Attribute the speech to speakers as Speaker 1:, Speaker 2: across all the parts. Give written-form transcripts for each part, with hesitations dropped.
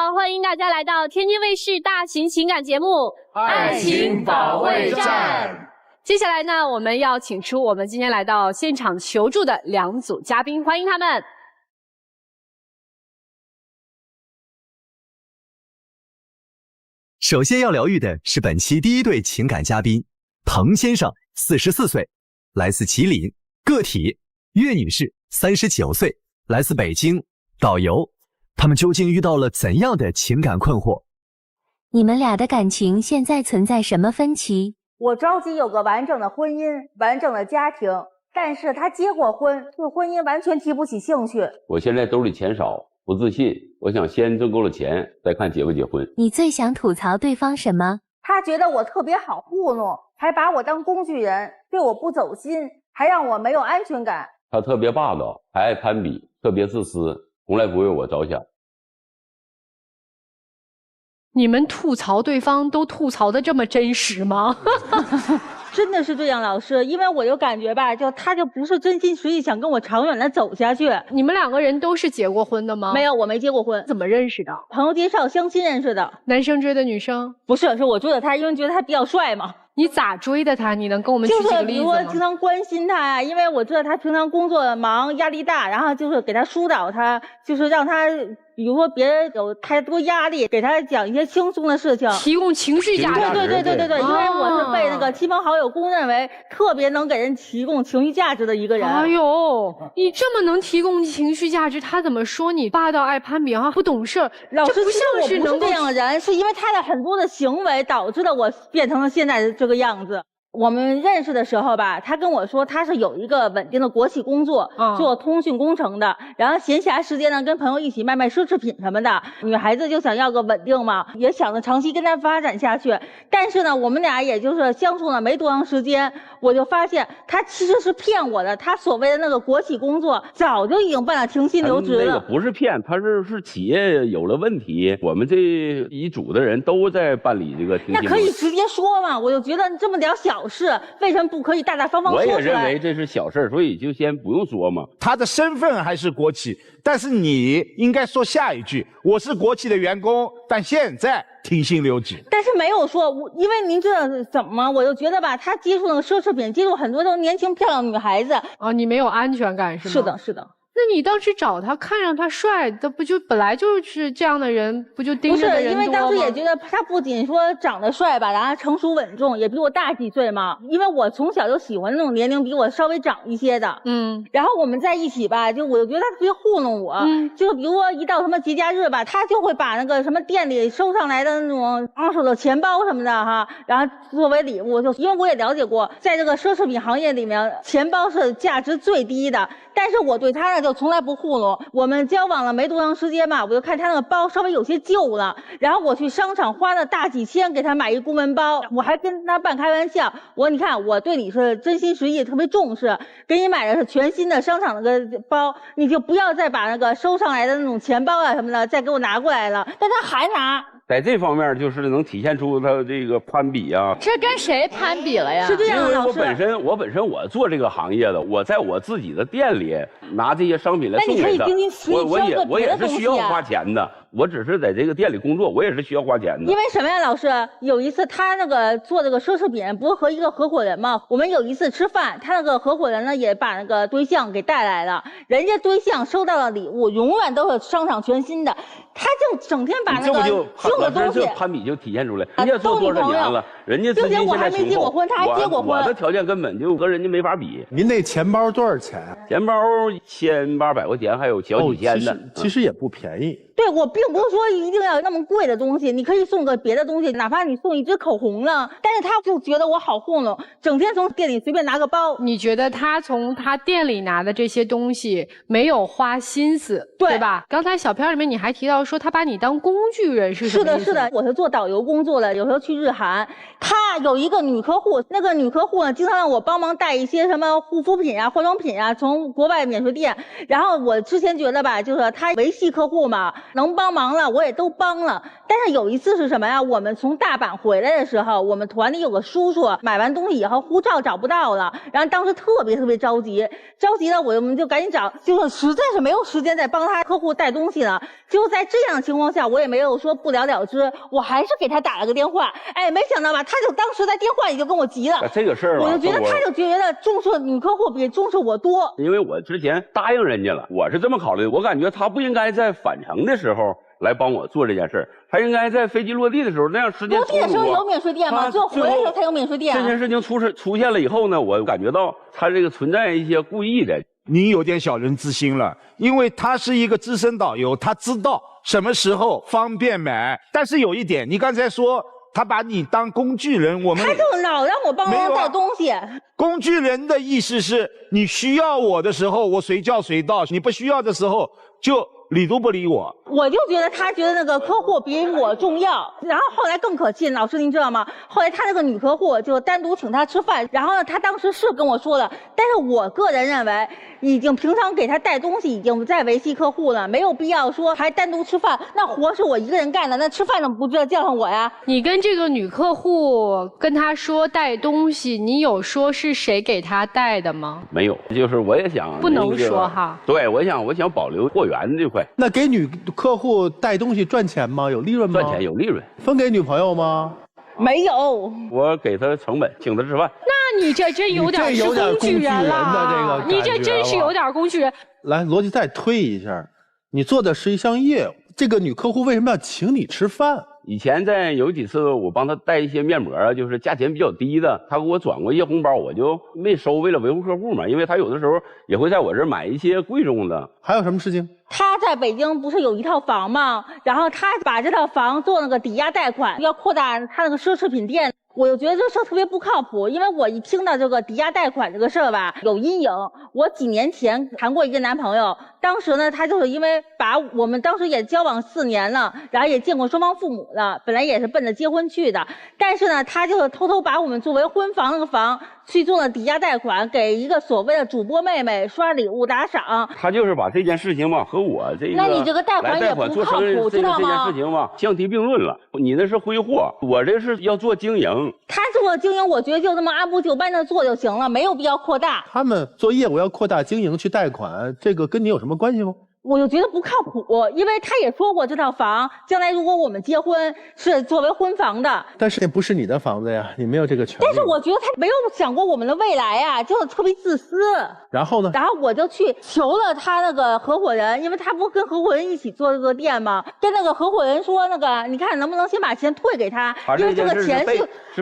Speaker 1: 好，欢迎大家来到天津卫视大型情感节目《
Speaker 2: 爱情保卫战》。
Speaker 1: 接下来呢，我们要请出我们今天来到现场求助的2组嘉宾，欢迎他们。
Speaker 3: 首先要疗愈的是本期第1对情感嘉宾彭先生，44岁，来自吉林；个体岳女士，39岁，来自北京，导游。他们究竟遇到了怎样的情感困惑？
Speaker 4: 你们俩的感情现在存在什么分歧？
Speaker 5: 我着急有个完整的婚姻，完整的家庭，但是他结过婚，对婚姻完全提不起兴趣。
Speaker 2: 我现在兜里钱少，不自信，我想先挣够了钱，再看结不结婚。
Speaker 4: 你最想吐槽对方什么？
Speaker 5: 他觉得我特别好糊弄，还把我当工具人，对我不走心，还让我没有安全感。
Speaker 2: 他特别霸道，还爱攀比，特别自私，从来不为我着想。
Speaker 1: 你们吐槽对方都吐槽的这么真实吗？
Speaker 5: 真的是这样，老师，因为我就感觉吧，他就不是真心实意想跟我长远的走下去。
Speaker 1: 你们2个人都是结过婚的吗？
Speaker 5: 没有，我没结过婚。
Speaker 1: 怎么认识的？
Speaker 5: 朋友介绍，相亲认识的。
Speaker 1: 男生追的女生？
Speaker 5: 不是，是我追的他，因为觉得他比较帅嘛。
Speaker 1: 你咋追的他？你能跟我们举几个例子吗？
Speaker 5: 就是比如说经常关心他呀，因为我知道他平常工作忙，压力大，然后就是给他疏导他，就是让他比如说别人有太多压力，给他讲一些轻松的事情，
Speaker 1: 提供情绪价值。
Speaker 5: 对，因为我是被那个亲朋好友公认为特别能给人提供情绪价值的一个人。
Speaker 1: 哎呦，你这么能提供情绪价值，他怎么说你霸道爱攀比啊，不懂事儿？
Speaker 5: 老师，
Speaker 1: 这不像是能够
Speaker 5: 这样的人，是因为他的很多的行为导致了我变成了现在的这个样子。我们认识的时候吧，他跟我说他是有一个稳定的国企工作，做通讯工程的，然后闲暇时间呢跟朋友一起卖奢侈品什么的。女孩子就想要个稳定嘛，也想着长期跟他发展下去。但是呢，我们俩也就是相处了没多长时间，我就发现他其实是骗我的。他所谓的那个国企工作早就已经办了停薪留职了。
Speaker 2: 那个不是骗，他是企业有了问题，我们这一组的人都在办理这个停薪留职。
Speaker 5: 那可以直接说嘛，我就觉得这么点小事，为什么不可以大大方方说出来？
Speaker 2: 我也认为这是小事，所以就先不用说嘛。
Speaker 6: 他的身份还是国企，但是你应该说下一句：我是国企的员工，但现在停薪留职。
Speaker 5: 但是没有说，因为您知道怎么吗？我就觉得吧，他接触那个奢侈品，接触很多都是年轻漂亮女孩子
Speaker 1: 啊，你没有安全感是吗？
Speaker 5: 是的。
Speaker 1: 那你当时找他，看上他帅，他不就本来就是这样的人，不就盯着的人多吗？
Speaker 5: 不是，因为当时也觉得他不仅说长得帅吧，然后成熟稳重，也比我大几岁嘛。因为我从小就喜欢那种年龄比我稍微长一些的。然后我们在一起吧，我就觉得他特别糊弄我。就比如说一到什么节假日吧，他就会把那个什么店里收上来的那种二手的钱包什么的哈，然后作为礼物。就因为我也了解过，在这个奢侈品行业里面，钱包是价值最低的。但是我对他呢就从来不糊弄。我们交往了没多长时间吧，我就看他那个包稍微有些旧了，然后我去商场花了大几千给他买一公文包，我还跟他半开玩笑，我说你看我对你是真心实意，特别重视，给你买的是全新的商场那个包，你就不要再把那个收上来的那种钱包啊什么的再给我拿过来了。但他还拿。
Speaker 2: 在这方面就是能体现出他这个攀比啊。
Speaker 1: 这跟谁攀比了呀？
Speaker 5: 是这样的，
Speaker 2: 因为我本身我做这个行业的，我在我自己的店里拿这些商品来送给他，我也是需要花钱的。我只是在这个店里工作，我也是需要花钱的。
Speaker 5: 因为什么呀，老师？有一次他那个做这个奢侈品，不是和一个合伙人嘛？我们有一次吃饭，他那个合伙人呢也把那个对象给带来了，人家对象收到了礼物，永远都是商场全新的，他就整天把那个旧的东西，
Speaker 2: 这攀比就体现出来。人家做多少年了，人家自己现在
Speaker 5: 我还没结过婚，他还结过婚，
Speaker 2: 我的条件根本就和人家没法比。
Speaker 6: 您那钱包多少钱啊？
Speaker 2: 钱包1800块钱，还有小几千的，
Speaker 6: 其实也不便宜。
Speaker 5: 对，我并不是说一定要那么贵的东西，你可以送个别的东西，哪怕你送一支口红了。但是他就觉得我好糊弄，整天从店里随便拿个包。
Speaker 1: 你觉得他从他店里拿的这些东西没有花心思， 对吧？刚才小片里面你还提到说他把你当工具人，是什么意思？
Speaker 5: 是的，我是做导游工作的，有时候去日韩，他有一个女客户，那个女客户呢，经常让我帮忙带一些什么护肤品啊、化妆品啊，从国外免税店。然后我之前觉得吧，就是他维系客户嘛，能帮忙了我也都帮了，但是有一次是什么呀？我们从大阪回来的时候，我们团里有个叔叔买完东西以后护照找不到了，然后当时特别着急了，我们就赶紧找，就是实在是没有时间再帮他客户带东西了。就在这样的情况下，我也没有说不了了之，我还是给他打了个电话。哎，没想到吧，他就当时在电话里就跟我急了。
Speaker 2: 这个事儿，
Speaker 5: 我就觉得他就觉得重视女客户比重视我多，
Speaker 2: 因为我之前答应人家了，我是这么考虑的，我感觉他不应该在返程的时候来帮我做这件事，他应该在飞机落地的时候，那样时间
Speaker 5: 落地的时候有免税店吗？最后回来的时候才有免税店。
Speaker 2: 这件事情出现了以后呢，我感觉到他这个存在一些故意的。
Speaker 6: 你有点小人之心了，因为他是一个资深导游，他知道什么时候方便买。但是有一点，你刚才说他把你当工具人，他
Speaker 5: 就老让我帮他带东西。
Speaker 6: 工具人的意思是你需要我的时候我随叫随到，你不需要的时候就理都不理我。
Speaker 5: 我就觉得他觉得那个客户比我重要，然后后来更可气，老师您知道吗？后来他那个女客户就单独请他吃饭，然后呢他当时是跟我说了，但是我个人认为已经平常给他带东西已经在维系客户了，没有必要说还单独吃饭，那活是我一个人干的，那吃饭怎么不知道叫上我呀？
Speaker 1: 你跟这个女客户跟她说带东西，你有说是谁给她带的吗？
Speaker 2: 没有，就是我也想
Speaker 1: 不能说哈。
Speaker 2: 对，我想保留货源这块。
Speaker 7: 那给女客户带东西赚钱吗？有利润吗？
Speaker 2: 赚钱有利润。
Speaker 7: 分给女朋友吗？
Speaker 5: 没有，
Speaker 2: 我给他成本，请他吃饭。
Speaker 1: 那你这真有点是工具人了，你这真是有点工具人。
Speaker 7: 来，逻辑再推一下，你做的是一项业务，这个女客户为什么要请你吃饭？
Speaker 2: 以前有几次我帮他带一些面膜啊，就是价钱比较低的，他给我转过一些红包，我就没收，为了维护客户嘛，因为他有的时候也会在我这儿买一些贵重的。
Speaker 7: 还有什么事情？
Speaker 5: 他在北京不是有一套房吗？然后他把这套房做那个抵押贷款，要扩大他那个奢侈品店。我就觉得这事特别不靠谱，因为我一听到这个抵押贷款这个事儿吧，有阴影。我几年前谈过一个男朋友，当时呢，他就是因为把我们当时也交往4年了，然后也见过双方父母了，本来也是奔着结婚去的，但是呢，他就是偷偷把我们作为婚房那个房去做了抵押贷款，给一个所谓的主播妹妹刷礼物打赏。
Speaker 2: 他就是把这件事情嘛和我这个，
Speaker 5: 那你这个贷款也不靠谱，知道吗？
Speaker 2: 这件事情嘛相提并论了。你那是挥霍，我这是要做经营。
Speaker 5: 他做经营，我觉得就这么按部就班的做就行了，没有必要扩大。
Speaker 7: 他们做业务要扩大经营去贷款，这个跟你有什么关系吗？
Speaker 5: 我就觉得不靠谱，因为他也说过这套房将来如果我们结婚是作为婚房的，
Speaker 7: 但是也不是你的房子呀，你没有这个权利。
Speaker 5: 但是我觉得他没有想过我们的未来呀，就是特别自私。
Speaker 7: 然后呢？
Speaker 5: 然后我就去求了他那个合伙人，因为他不跟合伙人一起做这个店吗？跟那个合伙人说，那个你看能不能先把钱退给他，因为这个钱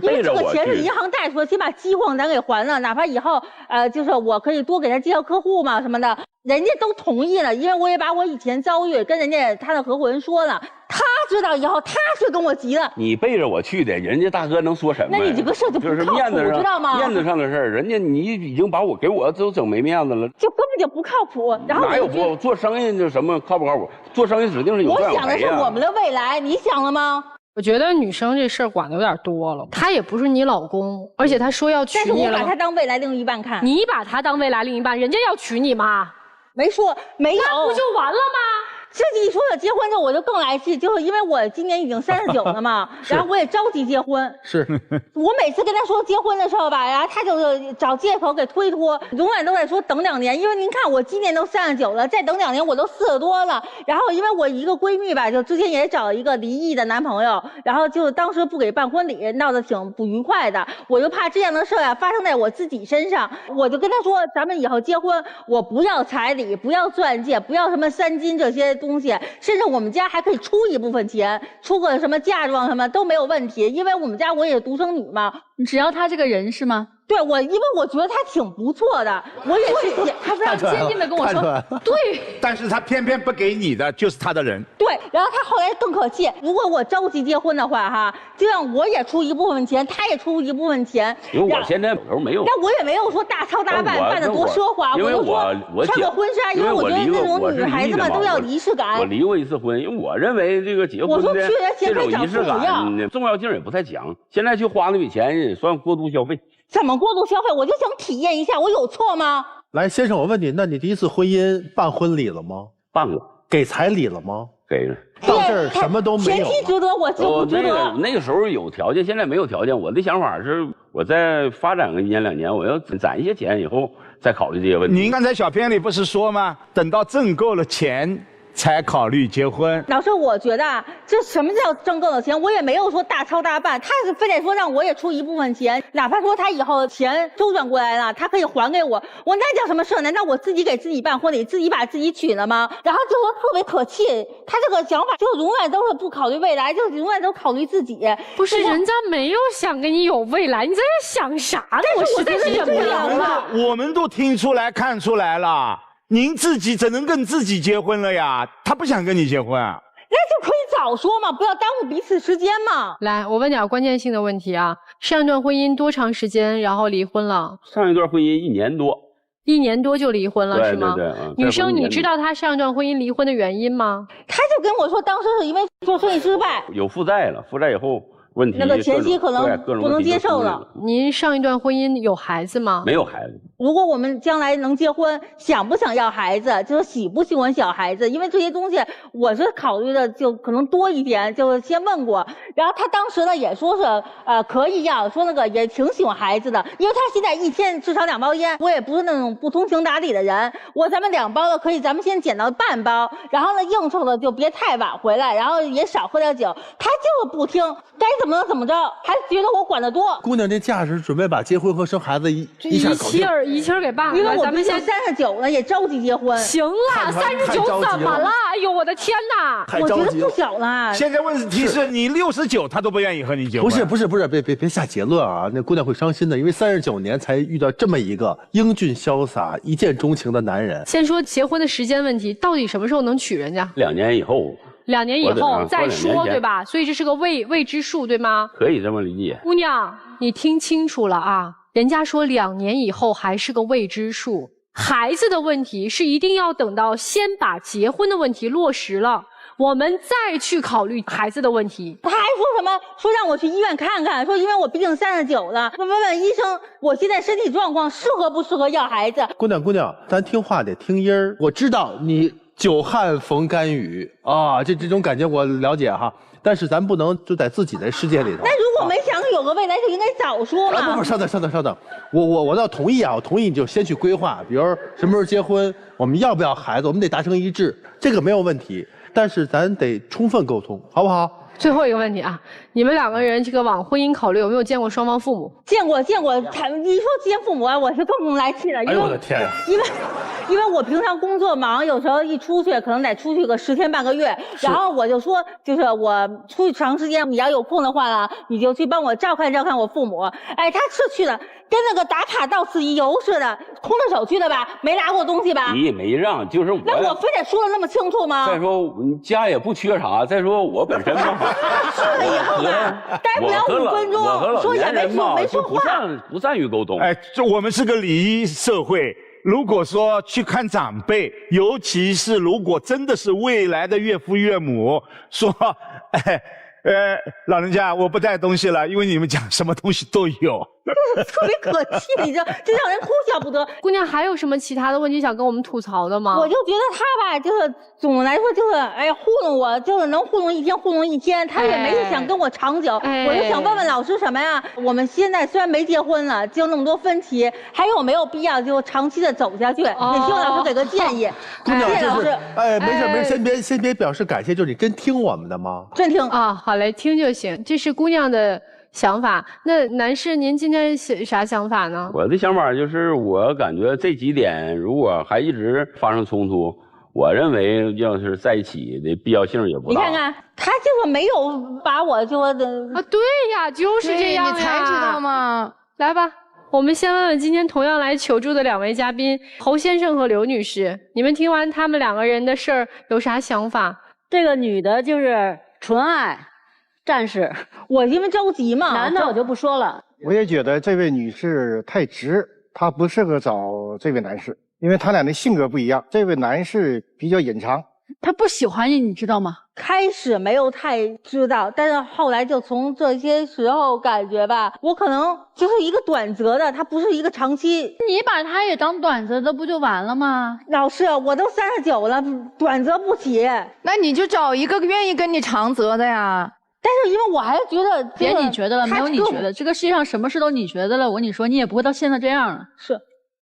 Speaker 5: 因为这个钱是银行贷出的，先把饥荒咱给还了，哪怕以后就是我可以多给他介绍客户嘛什么的。人家都同意了，因为我也把我以前遭遇跟人家他的合伙人说了，他知道以后他是跟我急了。
Speaker 2: 你背着我去的，人家大哥能说什么？
Speaker 5: 那你这个事就不靠谱，
Speaker 2: 就是面子上，
Speaker 5: 知道吗？
Speaker 2: 面子上的事儿，人家你已经把我给我都整没面子了，
Speaker 5: 就根本就不靠谱。然后
Speaker 2: 哪有不做生意就什么靠不靠谱？做生意指定是有赚有赔呀。
Speaker 5: 我想的是我们的未来，你想了吗？
Speaker 1: 我觉得女生这事儿管的有点多了，他也不是你老公，而且他说要娶你了。
Speaker 5: 但是我把他当未来另一半看。
Speaker 1: 你把他当未来另一半，人家要娶你吗？
Speaker 5: 没说，没有，
Speaker 1: 那不就完了吗？
Speaker 5: 这一说到结婚之后，我就更来气，就是因为我今年已经39了嘛，然后我也着急结婚。
Speaker 7: 是，
Speaker 5: 我每次跟他说结婚的时候吧，然后他就是找借口给推脱，永远都在说等2年，因为您看我今年都39了，再等2年我都40多了。然后因为我一个闺蜜吧，就之前也找了一个离异的男朋友，然后就当时不给办婚礼，闹得挺不愉快的。我就怕这样的事啊发生在我自己身上，我就跟他说，咱们以后结婚，我不要彩礼，不要钻戒，不要什么3金这些东西，甚至我们家还可以出一部分钱，出个什么嫁妆什么都没有问题，因为我们家我也是独生女嘛。
Speaker 8: 只要他这个人是吗？
Speaker 5: 对，因为我觉得他挺不错的，我也是
Speaker 8: 他非常坚定的跟我说，对。
Speaker 6: 但是他偏偏不给你的就是他的人。
Speaker 5: 对，然后他后来更可气，如果我着急结婚的话哈，就让我也出一部分钱，他也出一部分钱。
Speaker 2: 因为我现在头没有。
Speaker 5: 但我也没有说大操大办，办得多奢华，
Speaker 2: 我
Speaker 5: 就说穿个婚纱，因为我觉得那种女孩子们都要仪式感。
Speaker 2: 我离过一次婚，因为我认为这个结婚的这种仪式感重要性也不太强。现在去花那笔钱也算过度消费。
Speaker 5: 怎么过度消费？我就想体验一下，我有错吗？
Speaker 7: 来，先生，我问你，那你第一次婚姻办婚礼了吗？
Speaker 2: 办过。
Speaker 7: 给彩礼了吗？
Speaker 2: 给了。
Speaker 7: 到这儿什么都没有。
Speaker 5: 前期值得，我就不值得。
Speaker 2: 那个时候有条件，现在没有条件。我的想法是，我再发展个1年2年，我要攒一些钱以后再考虑这些问题。
Speaker 6: 您刚才小片里不是说吗？等到挣够了钱。才考虑结婚。
Speaker 5: 老师，我觉得这什么叫挣够了钱？我也没有说大操大办，他是非得说让我也出一部分钱，哪怕说他以后钱周转过来了，他可以还给我，我那叫什么事？难道我自己给自己办婚礼，自己把自己娶了吗？然后就说特别可气，他这个想法就永远都是不考虑未来，就永远都考虑自己。
Speaker 1: 不是，人家没有想跟你有未来，你在这想啥呢？我实在是忍不了了。
Speaker 6: 我们都听出来、看出来了。您自己怎能跟自己结婚了呀？他不想跟你结婚啊，
Speaker 5: 那就可以早说嘛，不要耽误彼此时间嘛。
Speaker 1: 来，我问点关键性的问题啊，上一段婚姻多长时间，然后离婚了？
Speaker 2: 上一段婚姻1年多
Speaker 1: ，1年多就离婚了，是吗？
Speaker 2: 对。
Speaker 1: 女生，你知道她上一段婚姻离婚的原因吗？
Speaker 5: 她就跟我说，当时是因为做生意失败，
Speaker 2: 有负债了，负债以后。问题
Speaker 5: 那个前妻可能不能接受了。
Speaker 1: 您上一段婚姻有孩子吗？
Speaker 2: 没有孩子。
Speaker 5: 如果我们将来能结婚，想不想要孩子，就是喜不喜欢小孩子，因为这些东西我是考虑的就可能多一点，就先问过。然后他当时呢也说是可以要，说那个也挺喜欢孩子的，因为他现在1天至少2包烟，我也不是那种不通情达理的人，咱们2包的可以，咱们先减到半包，然后呢应酬的就别太晚回来，然后也少喝点酒。他就是不听，该怎么能怎么着，还觉得我管得多。
Speaker 7: 姑娘这架势准备把结婚和生孩子一下搞定，
Speaker 1: 一气儿给办了。
Speaker 5: 因为我们现在39了，也着急结婚。
Speaker 1: 行了，39怎么了？哎呦，我的天哪！
Speaker 5: 我觉得不小了。
Speaker 6: 现在问题是你69，他都不愿意和你结婚。
Speaker 7: 不是，别下结论啊！那姑娘会伤心的，因为39年才遇到这么一个英俊潇洒、一见钟情的男人。
Speaker 1: 先说结婚的时间问题，到底什么时候能娶人家
Speaker 2: ？2年以后。
Speaker 1: 2年以后再说，对吧？所以这是个未知数，对吗？
Speaker 2: 可以这么理解。
Speaker 1: 姑娘，你听清楚了啊！人家说2年以后还是个未知数，孩子的问题是一定要等到先把结婚的问题落实了，我们再去考虑孩子的问题。
Speaker 5: 他还说什么？说让我去医院看看，说因为我毕竟39了，问问医生，我现在身体状况适合不适合要孩子？
Speaker 7: 姑娘，咱听话得听音儿。我知道你久旱逢甘雨啊，这种感觉我了解哈。但是咱不能就在自己的世界里头。
Speaker 5: 那如果没想有个未来，就应该早说嘛。
Speaker 7: 不，稍等，我倒同意啊，我同意你就先去规划，比如什么时候结婚，我们要不要孩子，我们得达成一致，这个没有问题。但是咱得充分沟通，好不好？
Speaker 1: 最后一个问题啊，你们2个人这个往婚姻考虑，有没有见过双方父母？
Speaker 5: 见过。你说见父母啊，我是更不来气了。
Speaker 7: 哎呦我的天呀！
Speaker 5: 因为我平常工作忙，有时候一出去可能得出去个10天半个月，然后我就说，就是我出去长时间，你要有空的话呢，你就去帮我照看我父母。哎，他是去了，跟那个打卡到此一游似的，空着手去的吧？没拿过东西吧？
Speaker 2: 你也没让，就是我。
Speaker 5: 那我非得说的那么清楚吗？
Speaker 2: 再说家也不缺啥，再说我本身嘛。
Speaker 5: 去了以后吧，待不了5分钟，说也没说话，
Speaker 2: 不善于沟通。
Speaker 6: 哎，这我们是个礼仪社会。如果说去看长辈，尤其是如果真的是未来的岳父岳母，说，老人家我不带东西了，因为你们讲什么东西都有。
Speaker 5: 特别可气，你知道，这让人哭笑不得。
Speaker 1: 姑娘，还有什么其他的问题想跟我们吐槽的吗？
Speaker 5: 我就觉得他吧，就是总的来说就是，糊弄我，就是能糊弄1天糊弄1天，他也没想跟我长久。我就想问问老师什么呀？我们现在虽然没结婚了，就那么多分歧，还有没有必要就长期的走下去？也希望老师给个建议。
Speaker 7: 姑娘，
Speaker 5: 谢谢老师。
Speaker 7: 没事，先别表示感谢，就是你真听我们的吗？
Speaker 5: 真听
Speaker 1: 啊，好嘞，听就行。这是姑娘的想法。那男士，您今天啥想法呢？
Speaker 2: 我的想法就是，我感觉这几点如果还一直发生冲突，我认为要是在一起的必要性也不大。
Speaker 5: 你看看，他就是没有把我说的
Speaker 1: 啊，对呀，就是这样呀，
Speaker 8: 你才知道吗？
Speaker 1: 来吧，我们先问问今天同样来求助的2位嘉宾，侯先生和刘女士，你们听完他们2个人的事儿有啥想法？
Speaker 8: 这个女的就是纯爱战士，
Speaker 5: 我因为着急嘛。
Speaker 8: 男的我就不说了。
Speaker 9: 我也觉得这位女士太直，她不适合找这位男士，因为他俩的性格不一样。这位男士比较隐藏，
Speaker 8: 他不喜欢你，你知道吗？
Speaker 5: 开始没有太知道，但是后来就从这些时候感觉吧，我可能就是一个短则的，它不是一个长期。
Speaker 8: 你把它也当短则的不就完了吗？
Speaker 5: 老师，我都39了，短则不起。
Speaker 10: 那你就找一个愿意跟你长则的呀。
Speaker 5: 但是因为我还是觉得，
Speaker 8: 别你觉得了，没有你觉得，这个世界上什么事都你觉得了。我跟你说，你也不会到现在这样了。
Speaker 5: 是。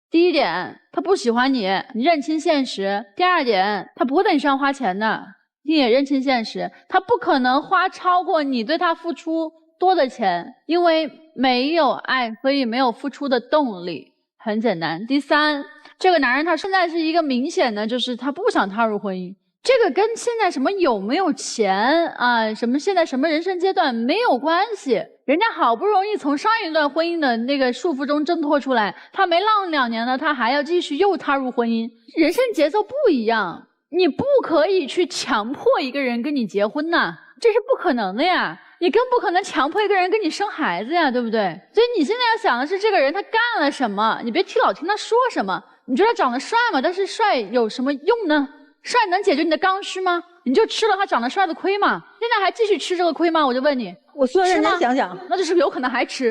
Speaker 8: 第一点，他不喜欢你，你认清现实。第二点，他不会在你身上花钱的，你也认清现实。他不可能花超过你对他付出多的钱，因为没有爱，所以没有付出的动力。很简单。第三，这个男人他现在是一个明显的，就是他不想踏入婚姻。这个跟现在什么有没有钱啊，什么现在什么人生阶段没有关系。人家好不容易从上一段婚姻的那个束缚中挣脱出来，他没浪2年了，他还要继续又踏入婚姻。人生节奏不一样，你不可以去强迫一个人跟你结婚呐，这是不可能的呀。你更不可能强迫一个人跟你生孩子呀，对不对？所以你现在要想的是这个人他干了什么，你别老听他说什么。你觉得他长得帅吗？但是帅有什么用呢？帅能解决你的刚需吗？你就吃了他长得帅的亏吗？现在还继续吃这个亏吗？我就问你，
Speaker 5: 我需要认真想想，
Speaker 8: 那就是有可能还吃。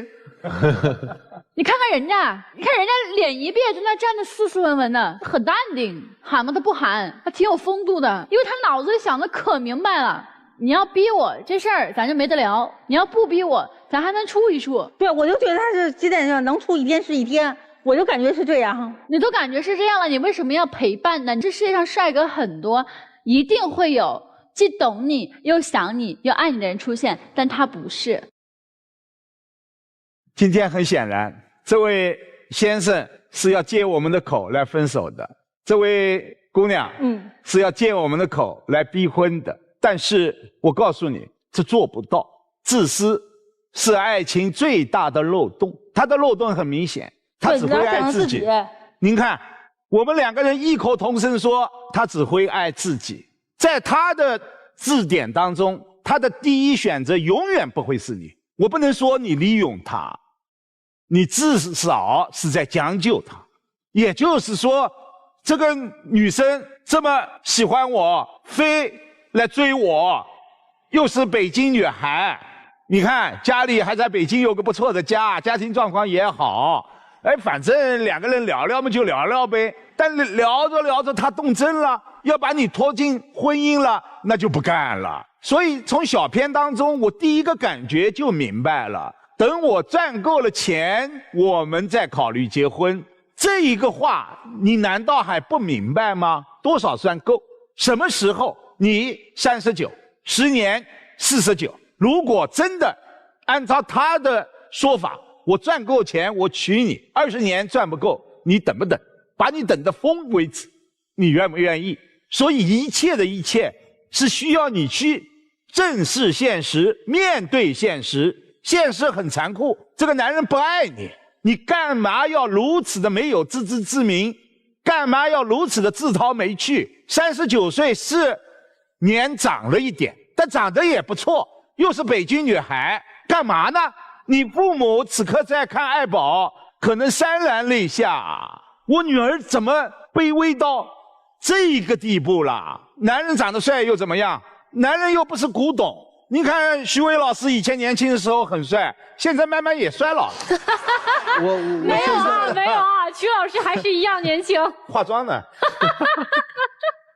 Speaker 8: 你看看人家，你看人家脸一别，在那站得斯斯文文的，很淡定，喊吗？他不喊，他挺有风度的，因为他脑子里想的可明白了。你要逼我这事儿，咱就没得聊；你要不逼我，咱还能处一处。
Speaker 5: 对，我就觉得他是基本上能处一天是一天。我就感觉是这样，
Speaker 8: 你都感觉是这样了，你为什么要陪伴呢？这世界上帅哥很多，一定会有既懂你又想你又爱你的人出现，但他不是。
Speaker 6: 今天很显然，这位先生是要借我们的口来分手的，这位姑娘，是要借我们的口来逼婚的。但是我告诉你，这做不到。自私是爱情最大的漏洞，它的漏洞很明显。他只会爱自己。您看，我们2个人异口同声说他只会爱自己，在他的字典当中，他的第一选择永远不会是你。我不能说你利用他，你至少是在将就他。也就是说，这个女生这么喜欢我，非来追我，又是北京女孩，你看家里还在北京有个不错的家，家庭状况也好。反正2个人聊聊嘛，就聊聊呗。但聊着聊着，他动真了，要把你拖进婚姻了，那就不干了。所以从小片当中，我第一个感觉就明白了：等我赚够了钱，我们再考虑结婚。这一个话，你难道还不明白吗？多少算够？什么时候？你39， 10年49。如果真的按照他的说法，我赚够钱，我娶你，20年赚不够，你等不等？把你等得疯为止，你愿不愿意？所以一切的一切是需要你去正视现实，面对现实。现实很残酷，这个男人不爱你，你干嘛要如此的没有自知之明？干嘛要如此的自讨没趣？39岁是年长了一点，但长得也不错，又是北京女孩，干嘛呢？你父母此刻在看爱宝，可能潸然泪下。我女儿怎么卑微到这个地步了？男人长得帅又怎么样？男人又不是古董。你看徐伟老师以前年轻的时候很帅，现在慢慢也衰老了。
Speaker 1: 没有啊，没有啊，曲老师还是一样年轻。
Speaker 6: 化妆呢？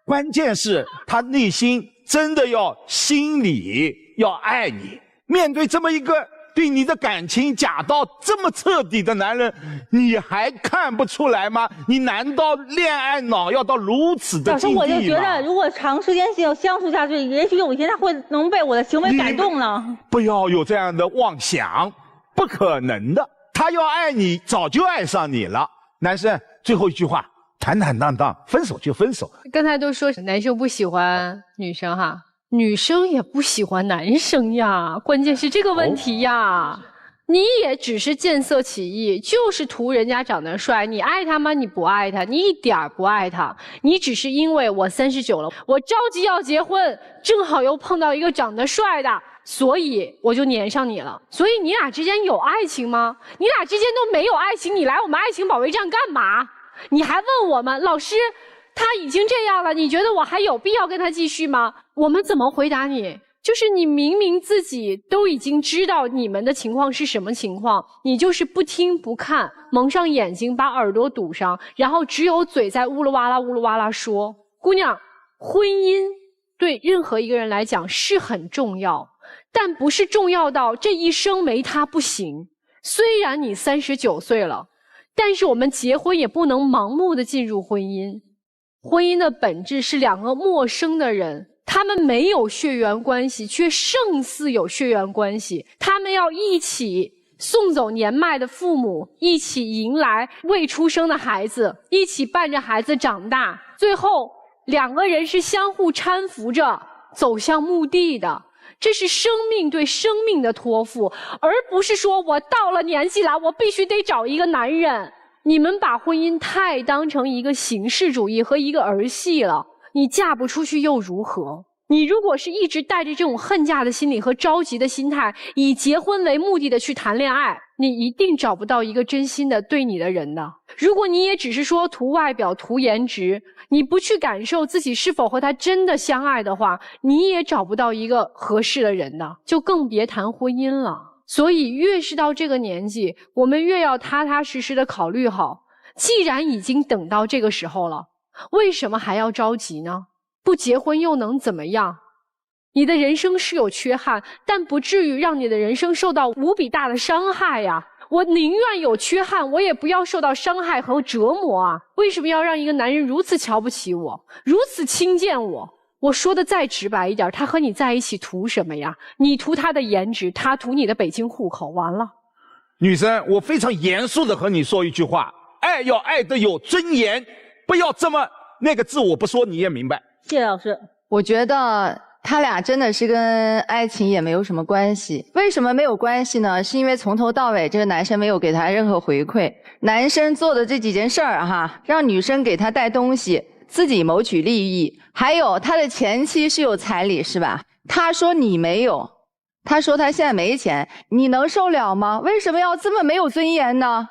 Speaker 6: 关键是他内心真的要心里要爱你。面对这么一个对你的感情假到这么彻底的男人，你还看不出来吗？你难道恋爱脑要到如此的境地吗？
Speaker 5: 我就觉得，如果长时间相处下去，也许有一天他会能被我的行为感动了。
Speaker 6: 不要有这样的妄想，不可能的。他要爱你，早就爱上你了。男生，最后一句话，坦坦荡荡，分手就分手。
Speaker 1: 刚才都说男生不喜欢女生哈。女生也不喜欢男生呀，关键是这个问题呀。你也只是见色起意，就是图人家长得帅。你爱他吗？你不爱他，你一点儿不爱他。你只是因为我39了，我着急要结婚，正好又碰到一个长得帅的，所以我就粘上你了。所以你俩之间有爱情吗？你俩之间都没有爱情，你来我们爱情保卫战干嘛？你还问我们老师他已经这样了，你觉得我还有必要跟他继续吗？我们怎么回答你？就是你明明自己都已经知道你们的情况是什么情况，你就是不听不看，蒙上眼睛，把耳朵堵上，然后只有嘴在呜噜哇啦呜噜哇啦说。姑娘，婚姻对任何一个人来讲是很重要，但不是重要到这一生没他不行。虽然你39岁了，但是我们结婚也不能盲目的进入婚姻。婚姻的本质是两个陌生的人，他们没有血缘关系，却胜似有血缘关系。他们要一起送走年迈的父母，一起迎来未出生的孩子，一起伴着孩子长大，最后两个人是相互搀扶着走向墓地的。这是生命对生命的托付，而不是说我到了年纪了，我必须得找一个男人。你们把婚姻太当成一个形式主义和一个儿戏了，你嫁不出去又如何？你如果是一直带着这种恨嫁的心理和着急的心态，以结婚为目的的去谈恋爱，你一定找不到一个真心的对你的人的。如果你也只是说图外表图颜值，你不去感受自己是否和他真的相爱的话，你也找不到一个合适的人的，就更别谈婚姻了。所以越是到这个年纪，我们越要踏踏实实的考虑好，既然已经等到这个时候了，为什么还要着急呢？不结婚又能怎么样？你的人生是有缺憾，但不至于让你的人生受到无比大的伤害呀。我宁愿有缺憾，我也不要受到伤害和折磨啊！为什么要让一个男人如此瞧不起我，如此轻贱我？我说的再直白一点，他和你在一起图什么呀？你图他的颜值，他图你的北京户口，完了。
Speaker 6: 女生，我非常严肃的和你说一句话，爱要爱得有尊严，不要这么那个字我不说你也明白。
Speaker 5: 谢谢老师。
Speaker 10: 我觉得他俩真的是跟爱情也没有什么关系。为什么没有关系呢？是因为从头到尾这个男生没有给他任何回馈。男生做的这几件事儿哈，让女生给他带东西，自己谋取利益，还有他的前妻是有彩礼是吧？他说你没有，他说他现在没钱，你能受了吗？为什么要这么没有尊严呢？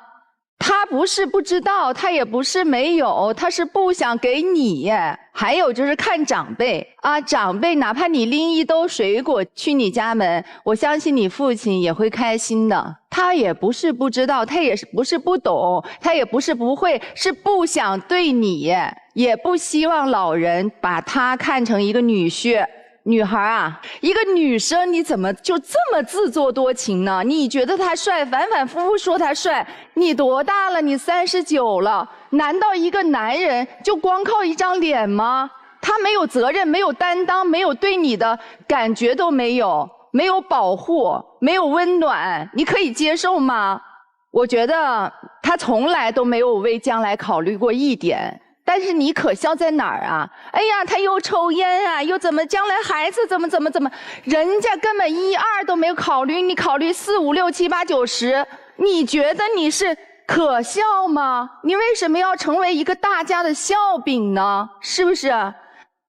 Speaker 10: 他不是不知道，他也不是没有，他是不想给你。还有就是看长辈啊，长辈哪怕你拎一兜水果去你家门，我相信你父亲也会开心的。他也不是不知道，他也不是不懂，他也不是不会，是不想对你，也不希望老人把他看成一个女婿。女孩啊，一个女生你怎么就这么自作多情呢？你觉得他帅，反反复复说他帅，你多大了？你39了，难道一个男人就光靠一张脸吗？他没有责任，没有担当，没有对你的感觉都没有，没有保护，没有温暖，你可以接受吗？我觉得他从来都没有为将来考虑过一点。但是你可笑在哪儿啊？哎呀，他又抽烟啊，又怎么将来孩子怎么，人家根本1、2都没有考虑，你考虑4、5、6、7、8、9、10，你觉得你是可笑吗？你为什么要成为一个大家的笑柄呢？是不是？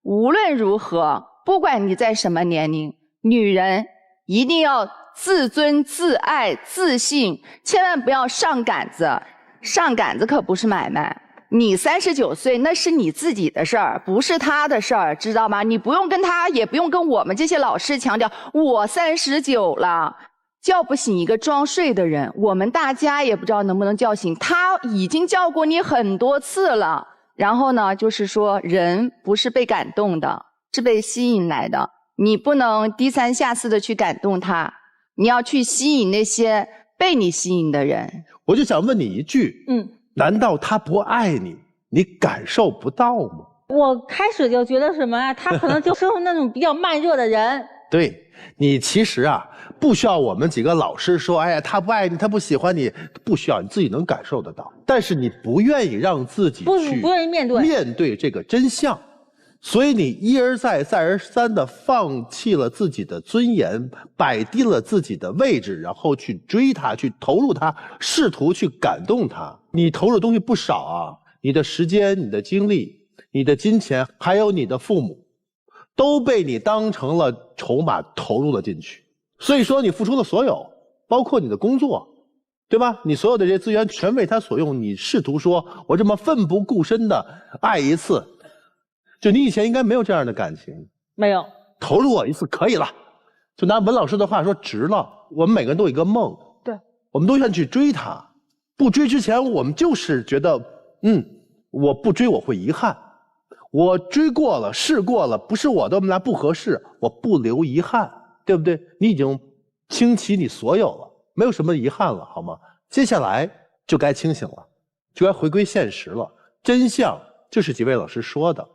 Speaker 10: 无论如何，不管你在什么年龄，女人一定要自尊、自爱、自信，千万不要上杆子，上杆子可不是买卖。你39岁，那是你自己的事儿，不是他的事儿，知道吗？你不用跟他，也不用跟我们这些老师强调，我39了，叫不醒一个装睡的人，我们大家也不知道能不能叫醒。他已经叫过你很多次了。然后呢，就是说，人不是被感动的，是被吸引来的。你不能低三下四的去感动他，你要去吸引那些被你吸引的人。
Speaker 7: 我就想问你一句，难道他不爱你，你感受不到吗？
Speaker 5: 我开始就觉得什么啊，他可能就是那种比较慢热的人。
Speaker 7: 对，你其实啊，不需要我们几个老师说，哎呀，他不爱你，他不喜欢你，不需要，你自己能感受得到。但是你不愿意让自己去
Speaker 5: 不愿意面
Speaker 7: 对这个真相，所以你一而再再而三的放弃了自己的尊严，摆低了自己的位置，然后去追他，去投入他，试图去感动他。你投入的东西不少啊，你的时间、你的精力、你的金钱，还有你的父母，都被你当成了筹码投入了进去。所以说你付出了所有，包括你的工作，对吧？你所有的这些资源全为他所用，你试图说我这么奋不顾身的爱一次，就你以前应该没有这样的感情。
Speaker 5: 没有。
Speaker 7: 投入我一次可以了。就拿文老师的话说，值了。我们每个人都有一个梦，
Speaker 5: 对，
Speaker 7: 我们都愿意去追它。不追之前，我们就是觉得，我不追我会遗憾。我追过了，试过了，不是我的，我们俩不合适，我不留遗憾，对不对？你已经倾其你所有了，没有什么遗憾了，好吗？接下来就该清醒了，就该回归现实了。真相就是几位老师说的，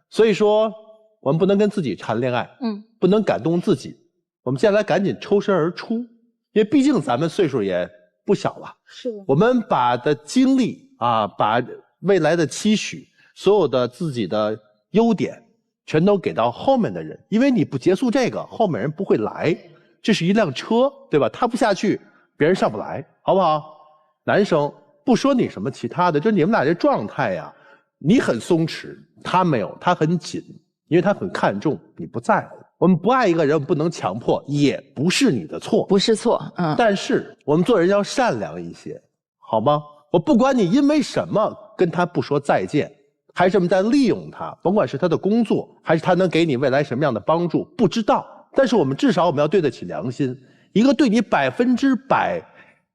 Speaker 7: 所以说我们不能跟自己谈恋爱，不能感动自己。我们接下来赶紧抽身而出，因为毕竟咱们岁数也不小了。
Speaker 5: 是。
Speaker 7: 我们把的精力啊，把未来的期许，所有的自己的优点，全都给到后面的人，因为你不结束这个，后面人不会来。这是一辆车，对吧？他不下去，别人上不来，好不好？男生不说你什么其他的，就你们俩这状态呀，你很松弛，他没有，他很紧，因为他很看重，你不在乎。我们不爱一个人，不能强迫，也不是你的错，
Speaker 10: 不是错，
Speaker 7: 但是我们做人要善良一些，好吗？我不管你因为什么跟他不说再见，还是我们在利用他，甭管是他的工作，还是他能给你未来什么样的帮助，不知道。但是我们至少我们要对得起良心。一个对你100%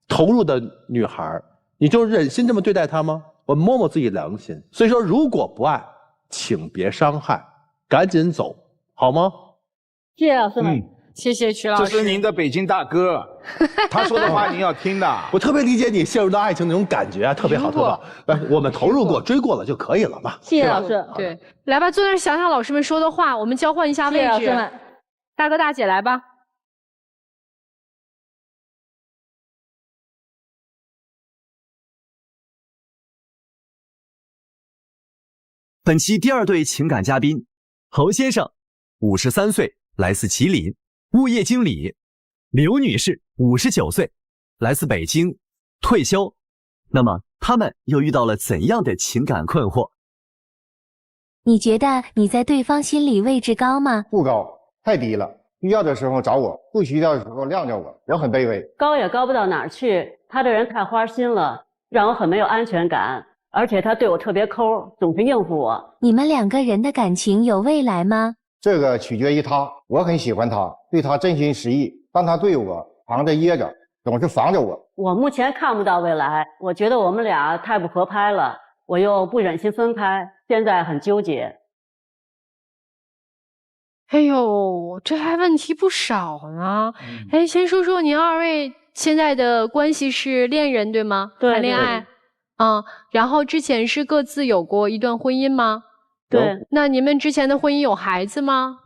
Speaker 7: 投入的女孩，你就忍心这么对待她吗？我们摸摸自己良心。所以说，如果不爱，请别伤害，赶紧走，好吗？
Speaker 5: 谢谢老师们。
Speaker 1: 谢谢曲老师。
Speaker 6: 这是您的北京大哥，他说的话您要听的。
Speaker 7: 我特别理解你陷入到爱情那种感觉啊，特别好，特别好。我们投入过、追过了就可以了嘛。
Speaker 5: 谢谢老师。
Speaker 1: 对，来吧，坐那儿想想老师们说的话，我们交换一下位置。
Speaker 5: 谢谢老师们。
Speaker 1: 大哥大姐来吧。
Speaker 3: 本期第2对情感嘉宾，侯先生，53岁，来自吉林，物业经理；刘女士，59岁，来自北京，退休。那么他们又遇到了怎样的情感困惑？
Speaker 4: 你觉得你在对方心里位置高吗？
Speaker 9: 不高，太低了。需要的时候找我，不需要的时候晾着我，我很卑微。
Speaker 11: 高也高不到哪儿去，他这人太花心了，让我很没有安全感。而且他对我特别抠，总是应付我。
Speaker 4: 你们2个人的感情有未来吗？
Speaker 9: 这个取决于他，我很喜欢他，对他真心实意，但他对我藏着掖着，总是防着我。
Speaker 11: 我目前看不到未来，我觉得我们俩太不合拍了，我又不忍心分开，现在很纠结。
Speaker 1: 哎呦，这还问题不少呢。先说说您2位现在的关系是恋人对吗？
Speaker 11: 对，
Speaker 1: 谈恋爱。然后之前是各自有过一段婚姻吗？
Speaker 11: 对。
Speaker 1: 那你们之前的婚姻有孩子吗？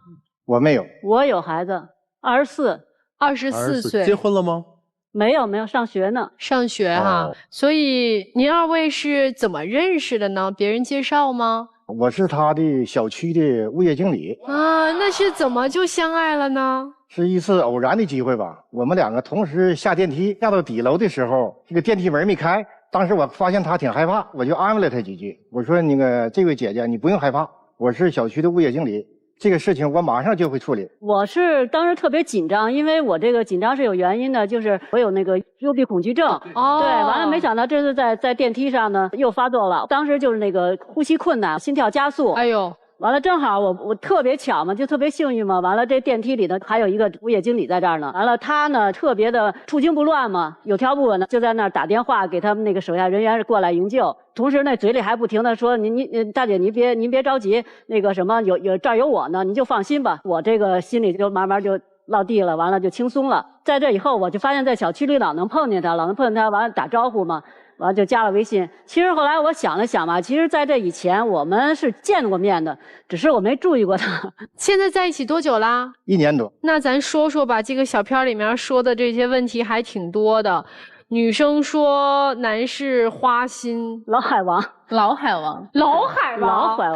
Speaker 9: 我没有。
Speaker 11: 我有孩子，24岁。
Speaker 7: 结婚了吗？
Speaker 11: 没有，上学呢。
Speaker 1: 上学哈。所以您2位是怎么认识的呢？别人介绍吗？
Speaker 9: 我是他的小区的物业经理。
Speaker 1: 那是怎么就相爱了呢？
Speaker 9: 是一次偶然的机会吧。我们2个同时下电梯，下到底楼的时候，这个电梯门没开。当时我发现他挺害怕，我就安慰了他几句。我说：“那个这位姐姐，你不用害怕，我是小区的物业经理，这个事情我马上就会处理。”
Speaker 11: 我是当时特别紧张，因为我这个紧张是有原因的，就是我有那个幽闭恐惧症。对，完了没想到这次在电梯上呢又发作了，当时就是那个呼吸困难，心跳加速。
Speaker 1: 哎呦！
Speaker 11: 完了，正好我特别巧嘛，就特别幸运嘛。完了，这电梯里呢还有一个物业经理在这儿呢。完了，他呢特别的处惊不乱嘛，有条不紊的就在那儿打电话给他们那个手下人员过来营救，同时呢嘴里还不停的说：“您大姐您别着急，那个什么有这儿有我呢，您就放心吧。”我这个心里就慢慢就落地了，完了就轻松了。在这以后，我就发现在小区里老能碰见他，完了打招呼嘛。完了就加了微信。其实后来我想了想吧，其实在这以前我们是见过面的，只是我没注意过他。
Speaker 1: 现在在一起多久啦
Speaker 9: ？1年多。
Speaker 1: 那咱说说吧，这个小片里面说的这些问题还挺多的。女生说男士花心，
Speaker 11: 老海王。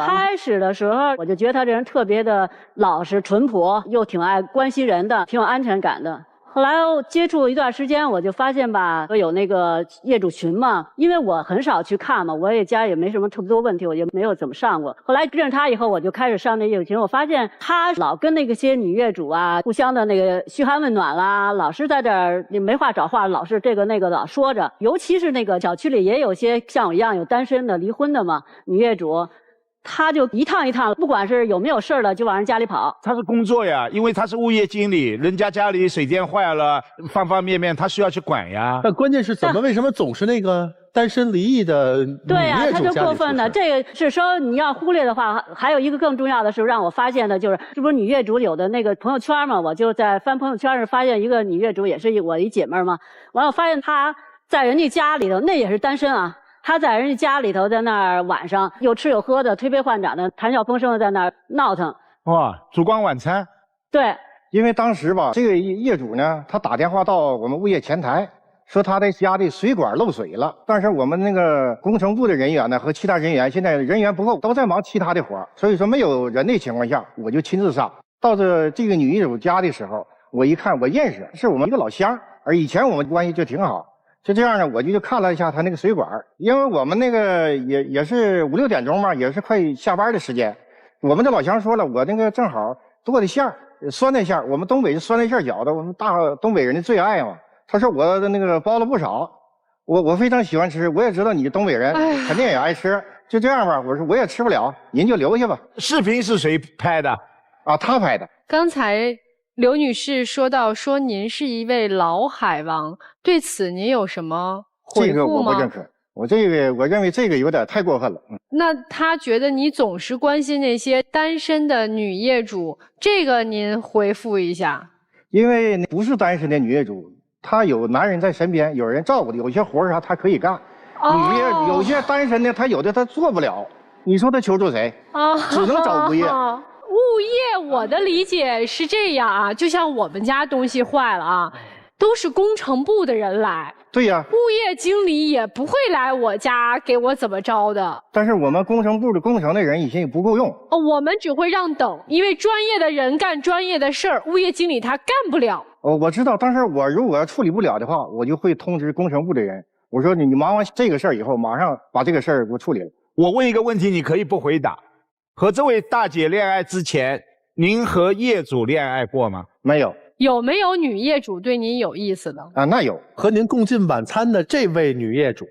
Speaker 11: 开始的时候我就觉得他这人特别的老实淳朴，又挺爱关心人的，挺有安全感的。后来接触一段时间，我就发现吧，有那个业主群嘛，因为我很少去看嘛，我也家也没什么特别多问题，我就没有怎么上过。后来认识他以后，我就开始上那业主群，我发现他老跟那些女业主啊，互相的那个嘘寒问暖啦，老是在这儿没话找话，老是这个那个老说着。尤其是那个小区里也有些像我一样有单身的、离婚的嘛女业主。他就一趟一趟，不管是有没有事了，就往人家里跑。
Speaker 6: 他是工作呀，因为他是物业经理，人家家里水电坏了，方方面面他需要去管呀。
Speaker 7: 但关键是为什么总是那个单身离异的女业主？
Speaker 11: 对呀，他就过分的。这个是说你要忽略的话，还有一个更重要的是让我发现的，就是这不是女业主有的那个朋友圈嘛？我就在翻朋友圈时发现一个女业主，也是我一姐妹嘛。完了，我发现她在人家家里头，那也是单身啊。他在人家家里头，在那儿晚上有吃有喝的，推杯换盏的，谈笑风生的，在那儿闹腾。
Speaker 6: 哇，烛光晚餐。
Speaker 11: 对，
Speaker 9: 因为当时吧，这个业主呢，他打电话到我们物业前台，说他的家的水管漏水了。但是我们那个工程部的人员呢和其他人员现在人员不够，都在忙其他的活，所以说没有人的情况下，我就亲自上。到这个女业主家的时候，我一看我认识，是我们一个老乡，而以前我们关系就挺好。就这样呢，我就看了一下他那个水管，因为我们那个也是5、6点钟嘛，也是快下班的时间。我们这老乡说了，我那个正好剁的馅儿，酸菜馅儿，我们东北是酸菜馅儿饺子，我们大东北人的最爱嘛。他说我的那个包了不少，我非常喜欢吃，我也知道你东北人肯定也爱吃。就这样吧，我说我也吃不了，您就留下吧。
Speaker 6: 视频是谁拍的？
Speaker 9: 啊，他拍的。
Speaker 1: 刚才刘女士说到说您是一位老海王，对此您有什么回复吗？
Speaker 9: 这个我不认可，我认为这个有点太过分了。
Speaker 1: 那他觉得你总是关心那些单身的女业主，这个您回复一下。
Speaker 9: 因为不是单身的女业主，她有男人在身边，有人照顾的，有些活啥她可以干。女业主有些单身的，她有的她做不了，你说她求助谁？只能找物业。
Speaker 1: 物业，我的理解是这样啊，就像我们家东西坏了啊，都是工程部的人来。
Speaker 9: 对呀，
Speaker 1: 物业经理也不会来我家给我怎么着的。
Speaker 9: 但是我们工程部的工程的人以前也不够用。
Speaker 1: 我们只会让等，因为专业的人干专业的事儿，物业经理他干不了。
Speaker 9: 我知道，但是我如果处理不了的话，我就会通知工程部的人，我说你忙完这个事儿以后，马上把这个事儿给我处理了。
Speaker 6: 我问一个问题，你可以不回答。和这位大姐恋爱之前，您和业主恋爱过吗？
Speaker 9: 没有。
Speaker 1: 有没有女业主对您有意思的？
Speaker 9: 啊，那有。
Speaker 7: 和您共进晚餐的这位女业主，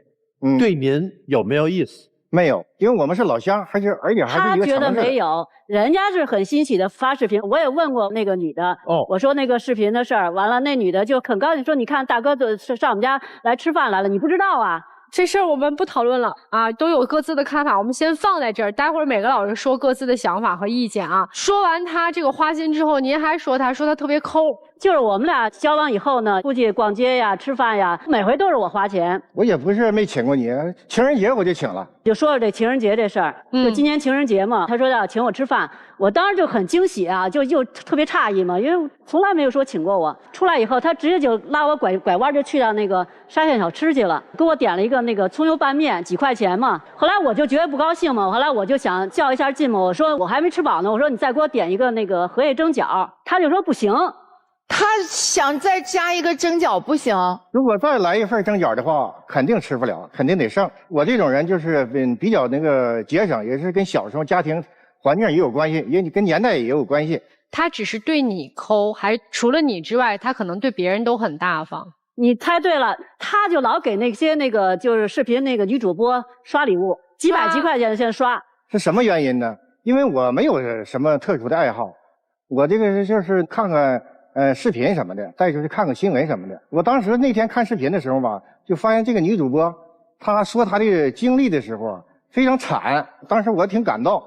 Speaker 7: 对您有没有意思？
Speaker 9: 没有，因为我们是老乡，而且还是一个
Speaker 11: 他觉得没有，人家是很欣喜的发视频。我也问过那个女的，我说那个视频的事儿，完了那女的就很高兴说：“你看大哥上我们家来吃饭来了，你不知道啊。”
Speaker 1: 这事儿我们不讨论了啊，都有各自的看法，我们先放在这儿，待会儿每个老师说各自的想法和意见啊。说完他这个花心之后，您还说他特别抠，
Speaker 11: 就是我们俩交往以后呢，出去逛街呀、吃饭呀，每回都是我花钱。
Speaker 9: 我也不是没请过你，情人节我就请了。
Speaker 11: 就说说这情人节这事儿，就今年情人节嘛，他说要请我吃饭，我当时就很惊喜啊，就特别诧异嘛，因为从来没有说请过我。出来以后，他直接就拉我拐弯就去到那个沙县小吃去了，给我点了一个那个葱油拌面，几块钱嘛。后来我就觉得不高兴嘛，后来我就想较一下劲嘛，我说我还没吃饱呢，我说你再给我点一个那个荷叶蒸饺，他就说不行。
Speaker 10: 他想再加一个蒸饺不行，
Speaker 9: 如果再来一份蒸饺的话，肯定吃不了，肯定得剩。我这种人就是比较那个节省，也是跟小时候家庭环境也有关系，也跟年代也有关系。
Speaker 1: 他只是对你抠，还除了你之外，他可能对别人都很大方。
Speaker 11: 你猜对了，他就老给那些就是视频那个女主播刷礼物，几百几块钱的先刷。
Speaker 9: 是什么原因呢？因为我没有什么特殊的爱好，我这个就是看看视频什么的，再就是看看新闻什么的。我当时那天看视频的时候吧，就发现这个女主播她说她的经历的时候非常惨，当时我挺感动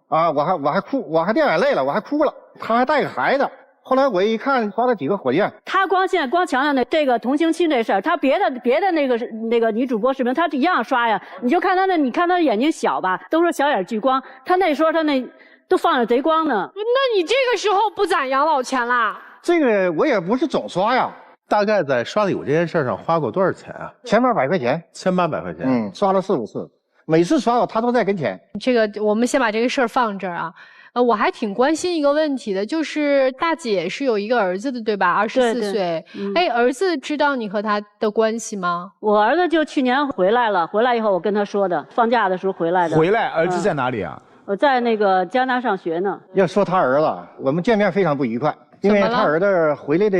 Speaker 9: 啊，我还哭，我还掉眼泪了，我还哭了。她还带个孩子。后来我一看刷了几个火箭，
Speaker 11: 他光强调这个同性亲这事儿，他别的那个女主播视频，他一样刷呀。你就看他你看他眼睛小吧，都说小眼聚光，他那时候他那都放着贼光呢。
Speaker 1: 那你这个时候不攒养老钱啦？
Speaker 9: 这个我也不是总刷呀，
Speaker 7: 大概在刷礼物这件事上花过多少钱啊
Speaker 9: ？1800块钱
Speaker 7: ，1800块钱。
Speaker 9: 刷了4、5次，每次刷他都在跟前。
Speaker 1: 这个我们先把这个事儿放这儿啊。我还挺关心一个问题的，就是大姐是有一个儿子的，对吧？24岁。哎，儿子知道你和他的关系吗？
Speaker 11: 我儿子就去年回来了，回来以后我跟他说的，放假的时候回来的。
Speaker 6: 回来，儿子在哪里啊？
Speaker 11: 我在那个加拿大上学呢。
Speaker 9: 要说他儿子，我们见面非常不愉快。因为他儿子回来的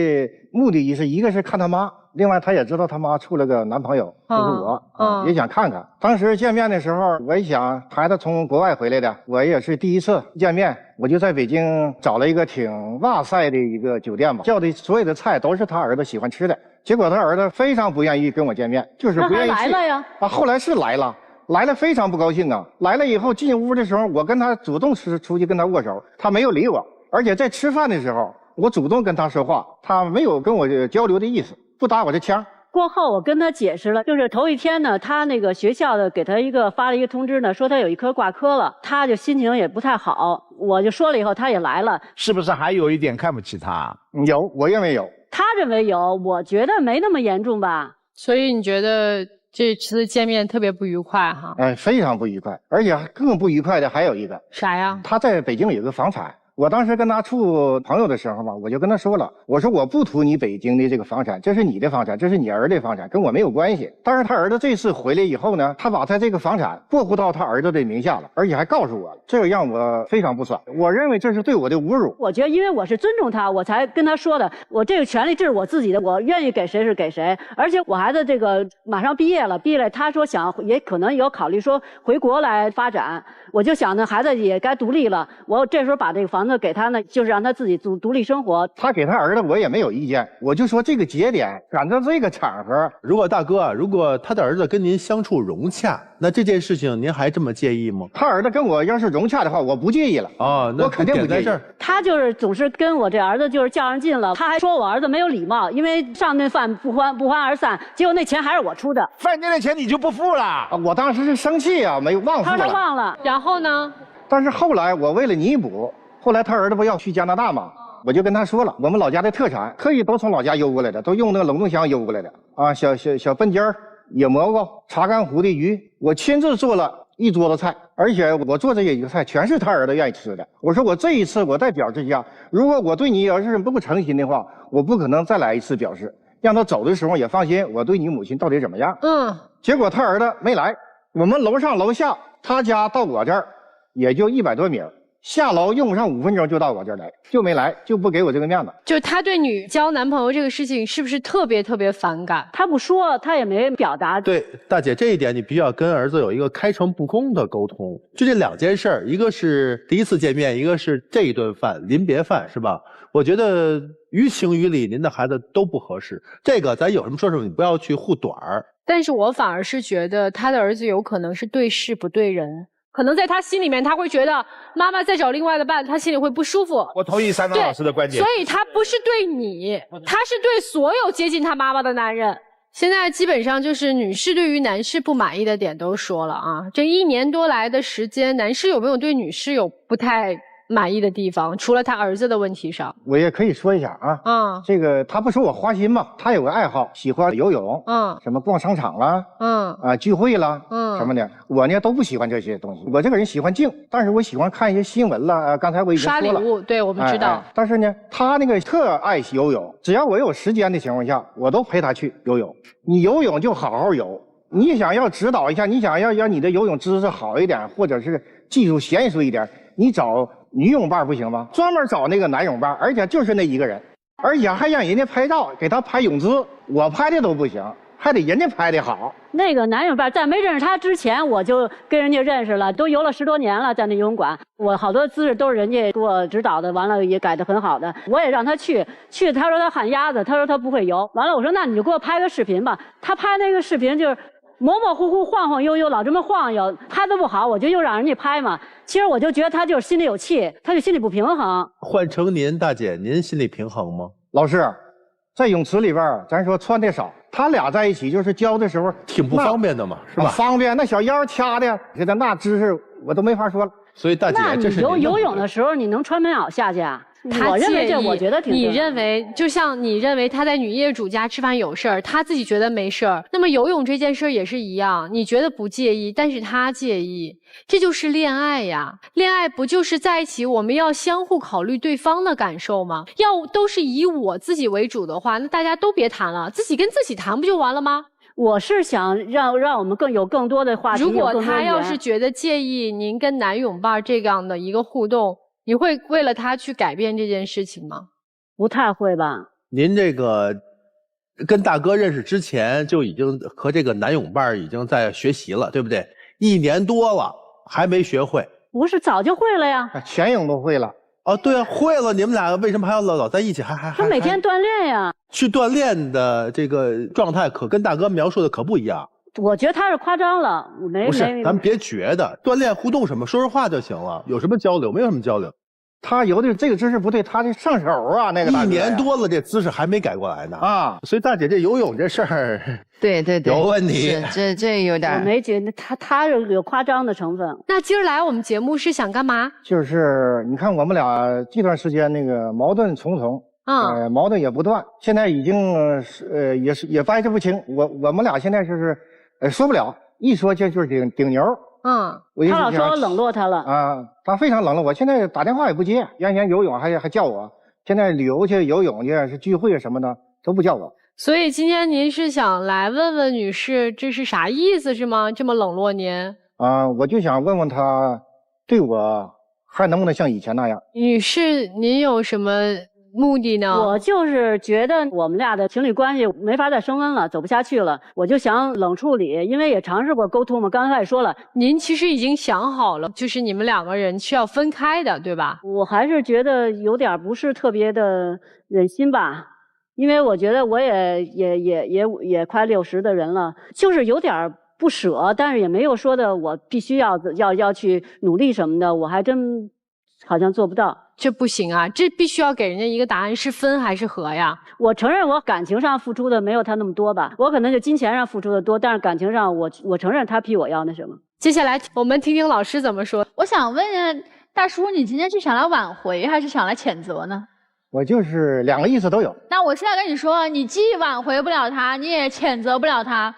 Speaker 9: 目的是一个是看他妈，另外他也知道他妈处了个男朋友，就是我，也想看看。当时见面的时候，我一想，孩子从国外回来的，我也是第一次见面，我就在北京找了一个挺哇塞的一个酒店吧，叫的所有的菜都是他儿子喜欢吃的。结果他儿子非常不愿意跟我见面，就是不愿意去。
Speaker 11: 来了呀？
Speaker 9: 后来是来了。来了非常不高兴啊！来了以后进屋的时候，我跟他主动出去跟他握手，他没有理我。而且在吃饭的时候，我主动跟他说话，他没有跟我交流的意思，不搭我的腔。
Speaker 11: 过后我跟他解释了，就是头一天呢，他那个学校的给他发了一个通知呢，说他有一科挂科了，他就心情也不太好。我就说了以后，他也来了。
Speaker 6: 是不是还有一点看不起他？
Speaker 9: 有，我认为有。
Speaker 11: 他认为有，我觉得没那么严重吧。
Speaker 1: 所以你觉得？这次见面特别不愉快哈，
Speaker 9: 非常不愉快，而且更不愉快的还有一个
Speaker 1: 啥呀？
Speaker 9: 他在北京有个房产，我当时跟他处朋友的时候嘛，我就跟他说了，我说我不图你北京的这个房产，这是你的房产，这是你儿子的房产，跟我没有关系。但是他儿子这次回来以后呢，他把他这个房产过户到他儿子的名下了，而且还告诉我了，这个让我非常不爽。我认为这是对我的侮辱。
Speaker 11: 我觉得因为我是尊重他，我才跟他说的，我这个权利这是我自己的，我愿意给谁是给谁。而且我孩子这个马上毕业了，他说想也可能有考虑说回国来发展，我就想呢，孩子也该独立了，我这时候把这个房子给他呢，就是让他自己独立生活。
Speaker 9: 他给他儿子我也没有意见，我就说这个节点赶到这个场合。
Speaker 7: 如果大哥，如果他的儿子跟您相处融洽，那这件事情您还这么介意吗？
Speaker 9: 他儿子跟我要是融洽的话，我不介意了。
Speaker 7: 那
Speaker 9: 我肯定不介意。
Speaker 11: 他就是总是跟我这儿子就是较上劲了，他还说我儿子没有礼貌，因为上顿饭不欢而散，结果那钱还是我出的。
Speaker 6: 饭店的钱你就不付了？
Speaker 9: 我当时是生气啊，没忘付了。
Speaker 11: 他忘了。
Speaker 1: 然后呢？
Speaker 9: 但是后来我为了弥补，后来他儿子不要去加拿大吗？我就跟他说了，我们老家的特产可以都从老家邮过来的，都用那个冷冻箱邮过来的啊，小笨尖儿、野蘑菇、茶干湖的鱼，我亲自做了一桌子菜，而且我做这些一个菜全是他儿子愿意吃的。我说我这一次我再表示一下，如果我对你要是不诚心的话，我不可能再来一次表示，让他走的时候也放心我对你母亲到底怎么样。结果他儿子没来，我们楼上楼下他家到我这儿也就100多米。下楼用不上5分钟就到我这儿来，就没来，就不给我这个面子。
Speaker 1: 就是他对你交男朋友这个事情是不是特别反感？
Speaker 11: 他不说，他也没表达。
Speaker 7: 对，大姐这一点你必须要跟儿子有一个开诚布公的沟通。就这2件事儿，一个是第一次见面，一个是这一顿饭，临别饭是吧？我觉得于情于理，您的孩子都不合适。这个咱有什么说什么，你不要去护短儿。
Speaker 1: 但是我反而是觉得他的儿子有可能是对事不对人。可能在他心里面，他会觉得妈妈再找另外的伴，他心里会不舒服。
Speaker 6: 我同意三刀老师的观点。
Speaker 1: 所以他不是对你，他是对所有接近他妈妈的男人。现在基本上就是女士对于男士不满意的点都说了啊。这1年多来的时间，男士有没有对女士有不太满意的地方？除了他儿子的问题上，
Speaker 9: 我也可以说一下啊。这个他不说我花心嘛，他有个爱好，喜欢游泳，什么逛商场啦，聚会啦，什么的，我呢都不喜欢这些东西。我这个人喜欢静，但是我喜欢看一些新闻啦。刚才我已经说了，
Speaker 1: 刷礼物，对我们知道。
Speaker 9: 但是呢，他那个特爱游泳，只要我有时间的情况下，我都陪他去游泳。你游泳就好好游，你想要指导一下，你想要让你的游泳知识好一点，或者是技术娴熟一点，你找女泳伴不行吗？专门找那个男泳伴，而且就是那一个人，而且还让人家拍照，给他拍泳姿，我拍的都不行，还得人家拍的好。
Speaker 11: 那个男泳伴在没认识他之前，我就跟人家认识了，都游了10多年了，在那游泳馆，我好多姿势都是人家给我指导的，完了也改得很好的。我也让他去，他说他旱鸭子，他说他不会游，完了我说那你就给我拍个视频吧。他拍那个视频就是模模糊糊、晃晃悠悠，老这么晃悠，拍得不好，我就又让人家拍嘛。其实我就觉得他就是心里有气，他就心里不平衡。
Speaker 7: 换成您，大姐，您心里平衡吗？
Speaker 9: 老师，在泳池里边，咱说穿的少，他俩在一起就是教的时候
Speaker 7: 挺不方便的嘛，是吧？
Speaker 9: 方便，那小腰掐的，现在那姿势我都没法说了。
Speaker 7: 所以大姐，这是
Speaker 11: 你游泳的时候，你能穿棉袄下去啊？我认为我觉得挺。
Speaker 1: 你认为，就像你认为他在女业主家吃饭有事儿，他自己觉得没事儿，那么游泳这件事儿也是一样，你觉得不介意，但是他介意，这就是恋爱呀。恋爱不就是在一起，我们要相互考虑对方的感受吗？要都是以我自己为主的话，那大家都别谈了，自己跟自己谈不就完了吗？
Speaker 11: 我是想让我们更多的话题。
Speaker 1: 如果他要是觉得介意您跟男泳伴这样的一个互动，你会为了他去改变这件事情吗？
Speaker 11: 不太会吧？
Speaker 7: 您这个跟大哥认识之前就已经和这个男泳伴已经在学习了，对不对？1年多了还没学会？
Speaker 11: 不是早就会了呀，
Speaker 9: 全泳都会了。
Speaker 7: 哦，对啊，会了，你们俩为什么还要老在一起？
Speaker 11: 他每天锻炼呀。
Speaker 7: 去锻炼的这个状态可跟大哥描述的可不一样。
Speaker 11: 我觉得他是夸张了，
Speaker 7: 不是，咱们别觉得锻炼互动什么，说说话就行了，有什么交流？没有什么交流。
Speaker 9: 他游的这个姿势不对，他这上手啊，那个
Speaker 7: 1年多了，这姿势还没改过来呢啊！所以大姐这游泳这事儿，
Speaker 10: 对有
Speaker 7: 问题，
Speaker 10: 这有点。
Speaker 11: 我没觉得他有夸张的成分。
Speaker 1: 那今儿来我们节目是想干嘛？
Speaker 9: 就是你看我们俩这段时间那个矛盾重重。矛盾也不断，现在已经也掰扯不清。我们俩现在就是说不了，一说就是顶牛。
Speaker 11: 他老说我冷落他了
Speaker 9: 啊，他非常冷落我。现在打电话也不接，原先游泳还叫我，现在旅游去、游泳去、是聚会什么的都不叫我。
Speaker 1: 所以今天您是想来问问女士，这是啥意思是吗？这么冷落您？
Speaker 9: 我就想问问他，对我还能不能像以前那样？
Speaker 1: 女士，您有什么目的呢？
Speaker 11: 我就是觉得我们俩的情侣关系没法再升温了，走不下去了，我就想冷处理，因为也尝试过沟通嘛。刚才也说了，
Speaker 1: 您其实已经想好了，就是你们2个人是要分开的，对吧？
Speaker 11: 我还是觉得有点不是特别的忍心吧，因为我觉得我也快60的人了，就是有点不舍，但是也没有说的我必须要去努力什么的，我还真好像做不到。
Speaker 1: 这不行啊，这必须要给人家一个答案，是分还是合呀？
Speaker 11: 我承认我感情上付出的没有他那么多吧，我可能就金钱上付出的多，但是感情上我承认他比我要那什么。
Speaker 1: 接下来我们听听老师怎么说。
Speaker 8: 我想问一下大叔，你今天是想来挽回还是想来谴责呢？
Speaker 9: 我就是2个意思都有。
Speaker 8: 那我现在跟你说，你既挽回不了他，你也谴责不了他，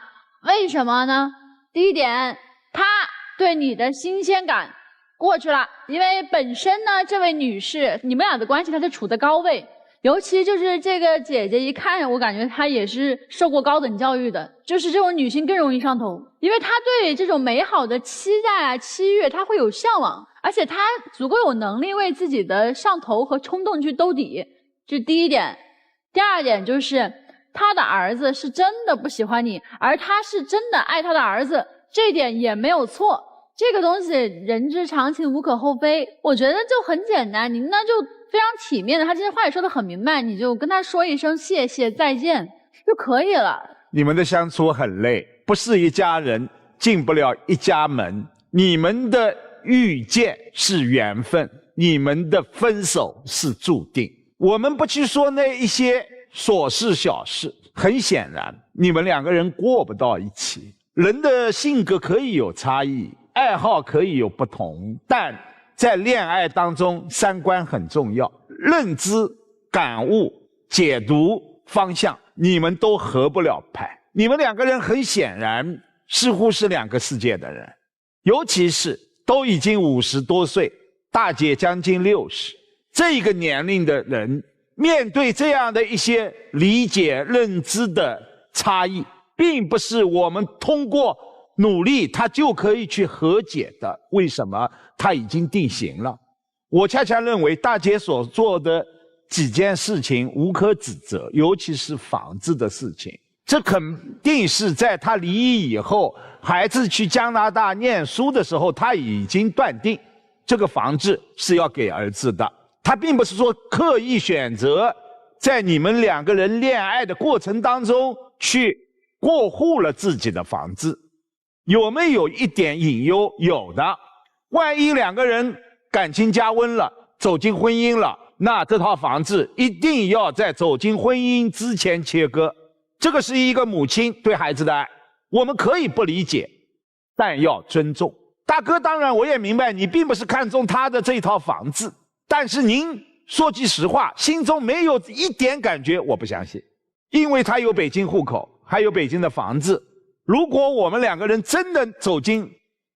Speaker 8: 为什么呢？第一点，他对你的新鲜感过去了，因为本身呢，这位女士，你们俩的关系她是处在高位，尤其就是这个姐姐一看，我感觉她也是受过高等教育的，就是这种女性更容易上头，因为她对这种美好的期待啊、期悦，她会有向往，而且她足够有能力为自己的上头和冲动去兜底，这是第一点。第二点就是她的儿子是真的不喜欢你，而她是真的爱她的儿子，这点也没有错。这个东西人之常情，无可厚非。我觉得就很简单，您呢就非常体面的，他这些话也说得很明白，你就跟他说一声谢谢再见就可以了。
Speaker 6: 你们的相处很累，不是一家人，进不了一家门。你们的遇见是缘分，你们的分手是注定。我们不去说那一些琐事小事，很显然你们2个人过不到一起。人的性格可以有差异，爱好可以有不同，但在恋爱当中，3观很重要，认知、感悟、解读方向，你们都合不了拍。你们2个人很显然似乎是2个世界的人，尤其是都已经50多岁，大姐将近60，这个年龄的人面对这样的一些理解、认知的差异，并不是我们通过努力他就可以去和解的。为什么？他已经定型了。我恰恰认为大姐所做的几件事情无可指责，尤其是房子的事情，这肯定是在他离异以后，孩子去加拿大念书的时候，他已经断定这个房子是要给儿子的。他并不是说刻意选择在你们2个人恋爱的过程当中去过户了自己的房子。有没有一点隐忧？有的。万一2个人感情加温了，走进婚姻了，那这套房子一定要在走进婚姻之前切割。这个是一个母亲对孩子的爱，我们可以不理解，但要尊重。大哥，当然我也明白你并不是看中他的这套房子，但是您说句实话，心中没有一点感觉，我不相信。因为他有北京户口，还有北京的房子。如果我们2个人真的走进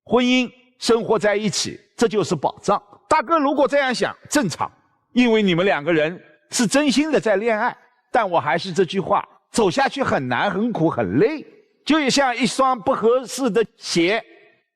Speaker 6: 婚姻，生活在一起，这就是保障。大哥如果这样想，正常，因为你们2个人是真心的在恋爱。但我还是这句话，走下去很难、很苦、很累，就像一双不合适的鞋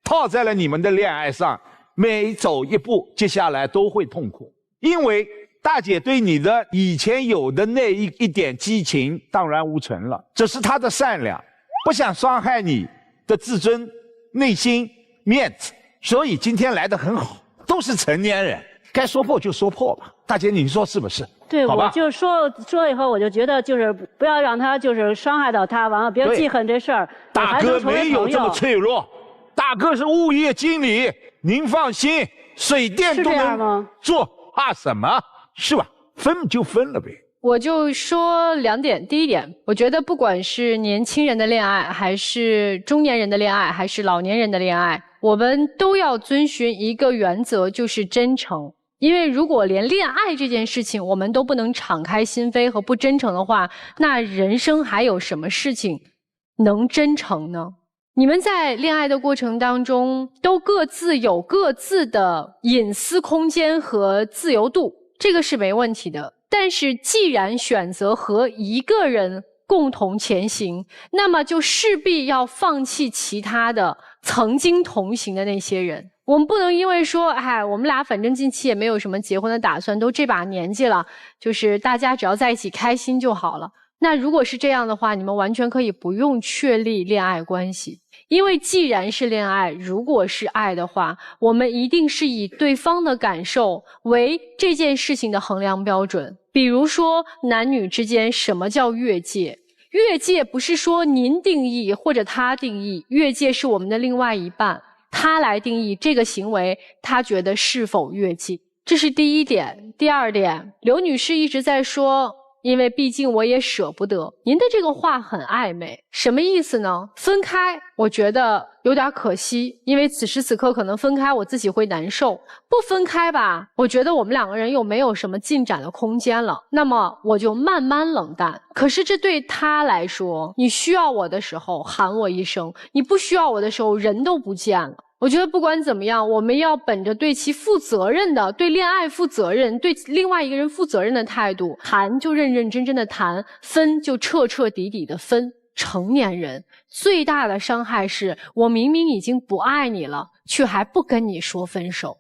Speaker 6: 套在了你们的恋爱上，每走一步，接下来都会痛苦。因为大姐对你的以前有的那一点激情荡然无存了，这是她的善良，不想伤害你的自尊、内心、面子，所以今天来得很好，都是成年人，该说破就说破吧。大姐，你说是不是？
Speaker 11: 对，我就说以后，我就觉得就是不要让他就是伤害到他，完了别记恨这事儿。
Speaker 6: 大哥没有这么脆弱，大哥是物业经理，您放心，水电都能做，怕什么？是吧？分就分了呗。
Speaker 1: 我就说2点，第一点，我觉得不管是年轻人的恋爱，还是中年人的恋爱，还是老年人的恋爱，我们都要遵循一个原则，就是真诚。因为如果连恋爱这件事情我们都不能敞开心扉和不真诚的话，那人生还有什么事情能真诚呢？你们在恋爱的过程当中都各自有各自的隐私空间和自由度，这个是没问题的。但是既然选择和一个人共同前行，那么就势必要放弃其他的曾经同行的那些人。我们不能因为说我们俩反正近期也没有什么结婚的打算，都这把年纪了，就是大家只要在一起开心就好了。那如果是这样的话，你们完全可以不用确立恋爱关系。因为既然是恋爱，如果是爱的话，我们一定是以对方的感受为这件事情的衡量标准。比如说男女之间什么叫越界？越界不是说您定义或者他定义，越界是我们的另外一半，他来定义这个行为，他觉得是否越界。这是第一点。第二点，刘女士一直在说，因为毕竟我也舍不得。您的这个话很暧昧，什么意思呢？分开我觉得有点可惜，因为此时此刻可能分开我自己会难受。不分开吧，我觉得我们两个人又没有什么进展的空间了，那么我就慢慢冷淡。可是这对他来说，你需要我的时候喊我一声，你不需要我的时候人都不见了。我觉得不管怎么样，我们要本着对其负责任的，对恋爱负责任，对另外一个人负责任的态度，谈就认认真真的谈，分就彻彻底底的分。成年人最大的伤害是，我明明已经不爱你了，却还不跟你说分手。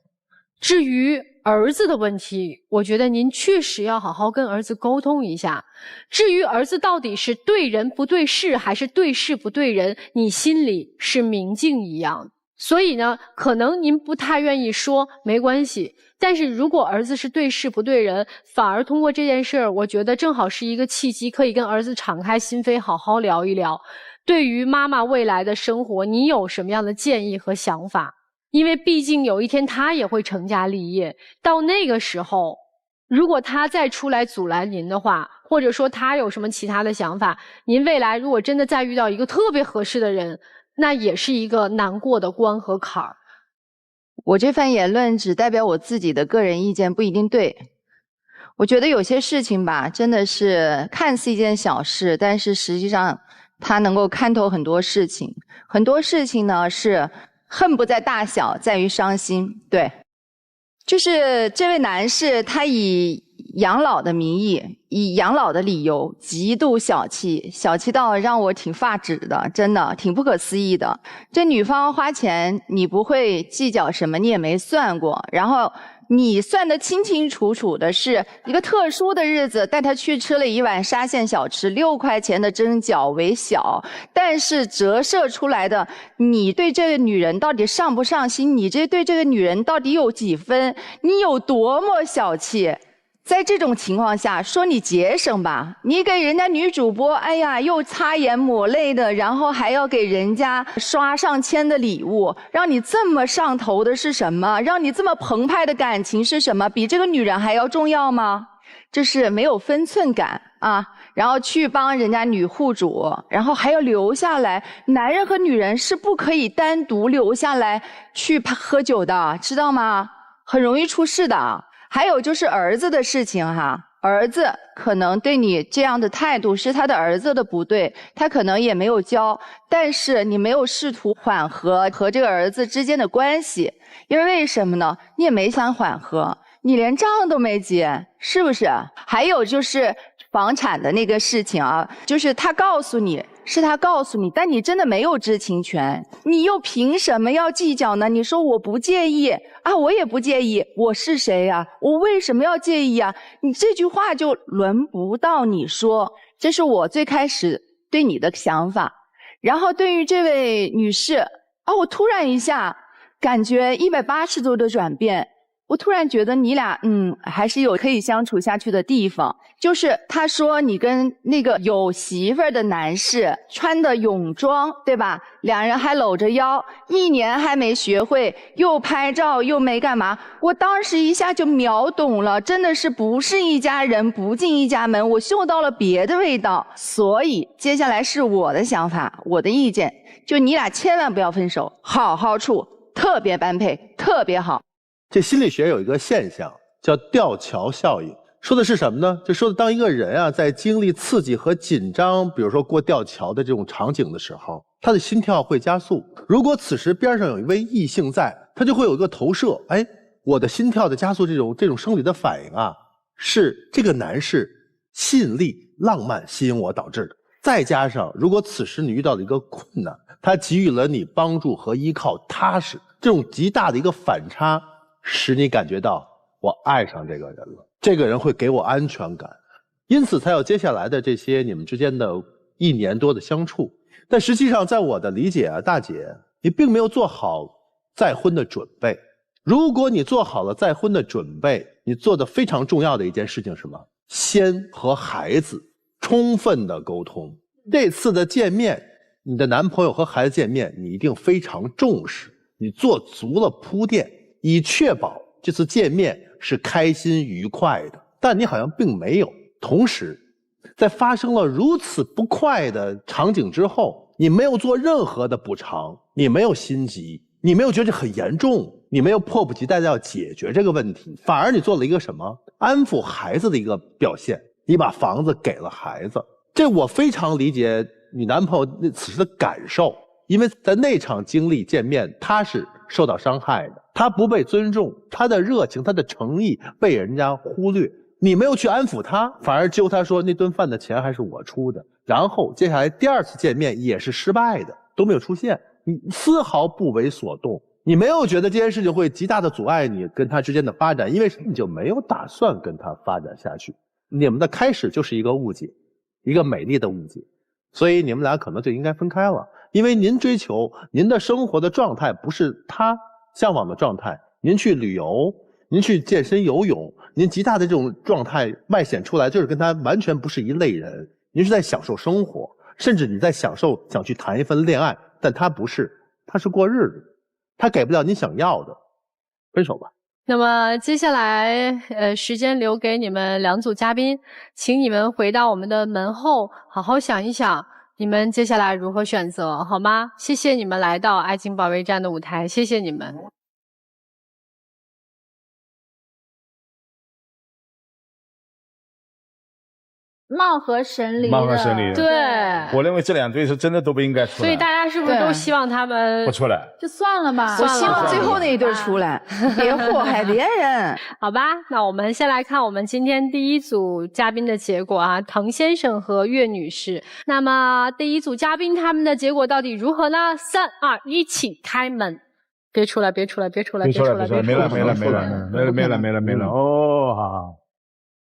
Speaker 1: 至于儿子的问题，我觉得您确实要好好跟儿子沟通一下。至于儿子到底是对人不对事，还是对事不对人，你心里是明镜一样。所以呢，可能您不太愿意说，没关系。但是如果儿子是对事不对人，反而通过这件事儿，我觉得正好是一个契机，可以跟儿子敞开心扉，好好聊一聊。对于妈妈未来的生活，你有什么样的建议和想法？因为毕竟有一天他也会成家立业，到那个时候，如果他再出来阻拦您的话，或者说他有什么其他的想法，您未来如果真的再遇到一个特别合适的人，那也是一个难过的关和坎儿。
Speaker 10: 我这番言论只代表我自己的个人意见，不一定对。我觉得有些事情吧，真的是看似一件小事，但是实际上它能够看透很多事情。很多事情呢是恨不在大小，在于伤心。对，就是这位男士，他以养老的名义，以养老的理由极度小气，小气到让我挺发指的，真的挺不可思议的。这女方花钱你不会计较什么，你也没算过，然后你算得清清楚楚的是一个特殊的日子带她去吃了一碗沙县小吃，6块钱的蒸饺为小，但是折射出来的你对这个女人到底上不上心，你对这个女人到底有几分，你有多么小气。在这种情况下，说你节省吧，你给人家女主播，哎呀，又擦眼抹泪的，然后还要给人家刷上千的礼物，让你这么上头的是什么？让你这么澎湃的感情是什么？比这个女人还要重要吗？这是没有分寸感啊！然后去帮人家女户主，然后还要留下来。男人和女人是不可以单独留下来去喝酒的，知道吗？很容易出事的。还有就是儿子的事情哈，儿子可能对你这样的态度是他的儿子的不对，他可能也没有教，但是你没有试图缓和和这个儿子之间的关系，因为什么呢？你也没想缓和，你连账都没结，是不是？还有就是房产的那个事情啊，就是他告诉你，但你真的没有知情权，你又凭什么要计较呢？你说我不介意啊，我也不介意，我是谁呀？我为什么要介意啊？你这句话就轮不到你说，这是我最开始对你的想法。然后对于这位女士，我突然一下感觉180度的转变，我突然觉得你俩还是有可以相处下去的地方。就是他说你跟那个有媳妇儿的男士穿的泳装，对吧？两人还搂着腰，1年还没学会，又拍照又没干嘛。我当时一下就秒懂了，真的是不是一家人不进一家门，我嗅到了别的味道。所以接下来是我的想法，我的意见，就你俩千万不要分手，好好处，特别般配，特别好。
Speaker 7: 这心理学有一个现象叫吊桥效应，说的是什么呢？就说的当一个人啊在经历刺激和紧张，比如说过吊桥的这种场景的时候，他的心跳会加速。如果此时边上有一位异性在，他就会有一个投射，我的心跳的加速这种生理的反应啊，是这个男士吸引力浪漫吸引我导致的。再加上如果此时你遇到了一个困难，他给予了你帮助和依靠踏实，这种极大的一个反差使你感觉到我爱上这个人了，这个人会给我安全感，因此才有接下来的这些你们之间的1年多的相处。但实际上在我的理解啊，大姐你并没有做好再婚的准备。如果你做好了再婚的准备，你做的非常重要的一件事情是什么？先和孩子充分的沟通。这次的见面，你的男朋友和孩子见面，你一定非常重视，你做足了铺垫，以确保这次见面是开心愉快的。但你好像并没有。同时在发生了如此不快的场景之后，你没有做任何的补偿，你没有心急，你没有觉得很严重，你没有迫不及待的要解决这个问题，反而你做了一个什么？安抚孩子的一个表现，你把房子给了孩子。这我非常理解你男朋友此时的感受，因为在那场经历见面，他是受到伤害的，他不被尊重，他的热情，他的诚意被人家忽略，你没有去安抚他，反而揪他说那顿饭的钱还是我出的，然后接下来第2次见面也是失败的，都没有出现，你丝毫不为所动，你没有觉得这件事情会极大的阻碍你跟他之间的发展，因为你就没有打算跟他发展下去，你们的开始就是一个误解，一个美丽的误解，所以你们俩可能就应该分开了。因为您追求您的生活的状态不是他向往的状态，您去旅游，您去健身游泳，您极大的这种状态外显出来就是跟他完全不是一类人，您是在享受生活，甚至你在享受想去谈一份恋爱，但他不是，他是过日子，他给不了你想要的，分手吧。
Speaker 1: 那么接下来时间留给你们2组嘉宾，请你们回到我们的门后好好想一想你们接下来如何选择，好吗？谢谢你们来到爱情保卫战的舞台，谢谢你们。
Speaker 8: 貌合神离，
Speaker 12: 貌合神离。
Speaker 1: 对，
Speaker 12: 我认为这2对是真的都不应该出来。
Speaker 1: 所以大家是不是都希望他们
Speaker 12: 不出来？
Speaker 8: 就算了吧。
Speaker 10: 我希望最后那一对出来，别祸害别人。
Speaker 1: 好吧，那我们先来看我们今天第1组嘉宾的结果啊，滕先生和岳女士。那么第1组嘉宾他们的结果到底如何呢？3、2、1，请开门。别出来，别出来，别出来，别出来，别出来！
Speaker 12: 没了。哦，好。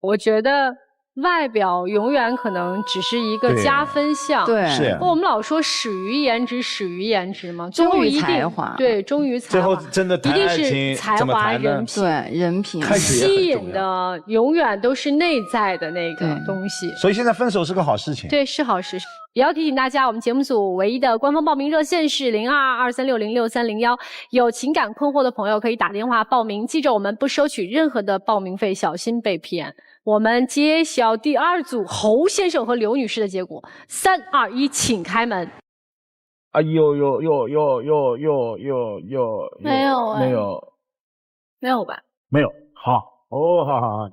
Speaker 1: 我觉得外表永远可能只是一个加分项，
Speaker 10: 对，
Speaker 12: 是。
Speaker 1: 我们老说始于颜值，始于颜值嘛，
Speaker 10: 忠于才华，
Speaker 1: 对，忠于才华，
Speaker 12: 最后真的
Speaker 1: 一定是才华、人品，
Speaker 10: 对，人品
Speaker 1: 吸引的永远都是内在的那个东西。
Speaker 12: 所以现在分手是个好事情，
Speaker 1: 对，是好事。也要提醒大家，我们节目组唯一的官方报名热线是0223606301，有情感困惑的朋友可以打电话报名，记着我们不收取任何的报名费，小心被骗。我们揭晓第2组侯先生和刘女士的结果，3、2、1，请开门。
Speaker 12: 啊，有，
Speaker 8: 没有吧？
Speaker 12: 没有，好，哦，好。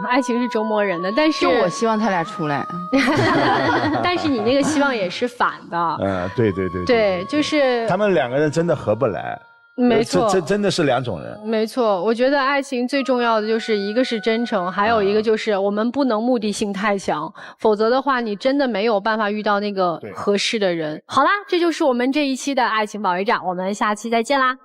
Speaker 1: 爱情是折磨人的，但是
Speaker 10: 就我希望他俩出来，
Speaker 1: 但是你那个希望也是反的。
Speaker 12: 对，
Speaker 1: 对，就是
Speaker 12: 他们2个人真的合不来。
Speaker 1: 没错，
Speaker 12: 这真的是两种人。
Speaker 1: 没错，我觉得爱情最重要的就是一个是真诚，还有一个就是我们不能目的性太强，否则的话你真的没有办法遇到那个合适的人。好啦，这就是我们这一期的爱情保卫战，我们下期再见啦。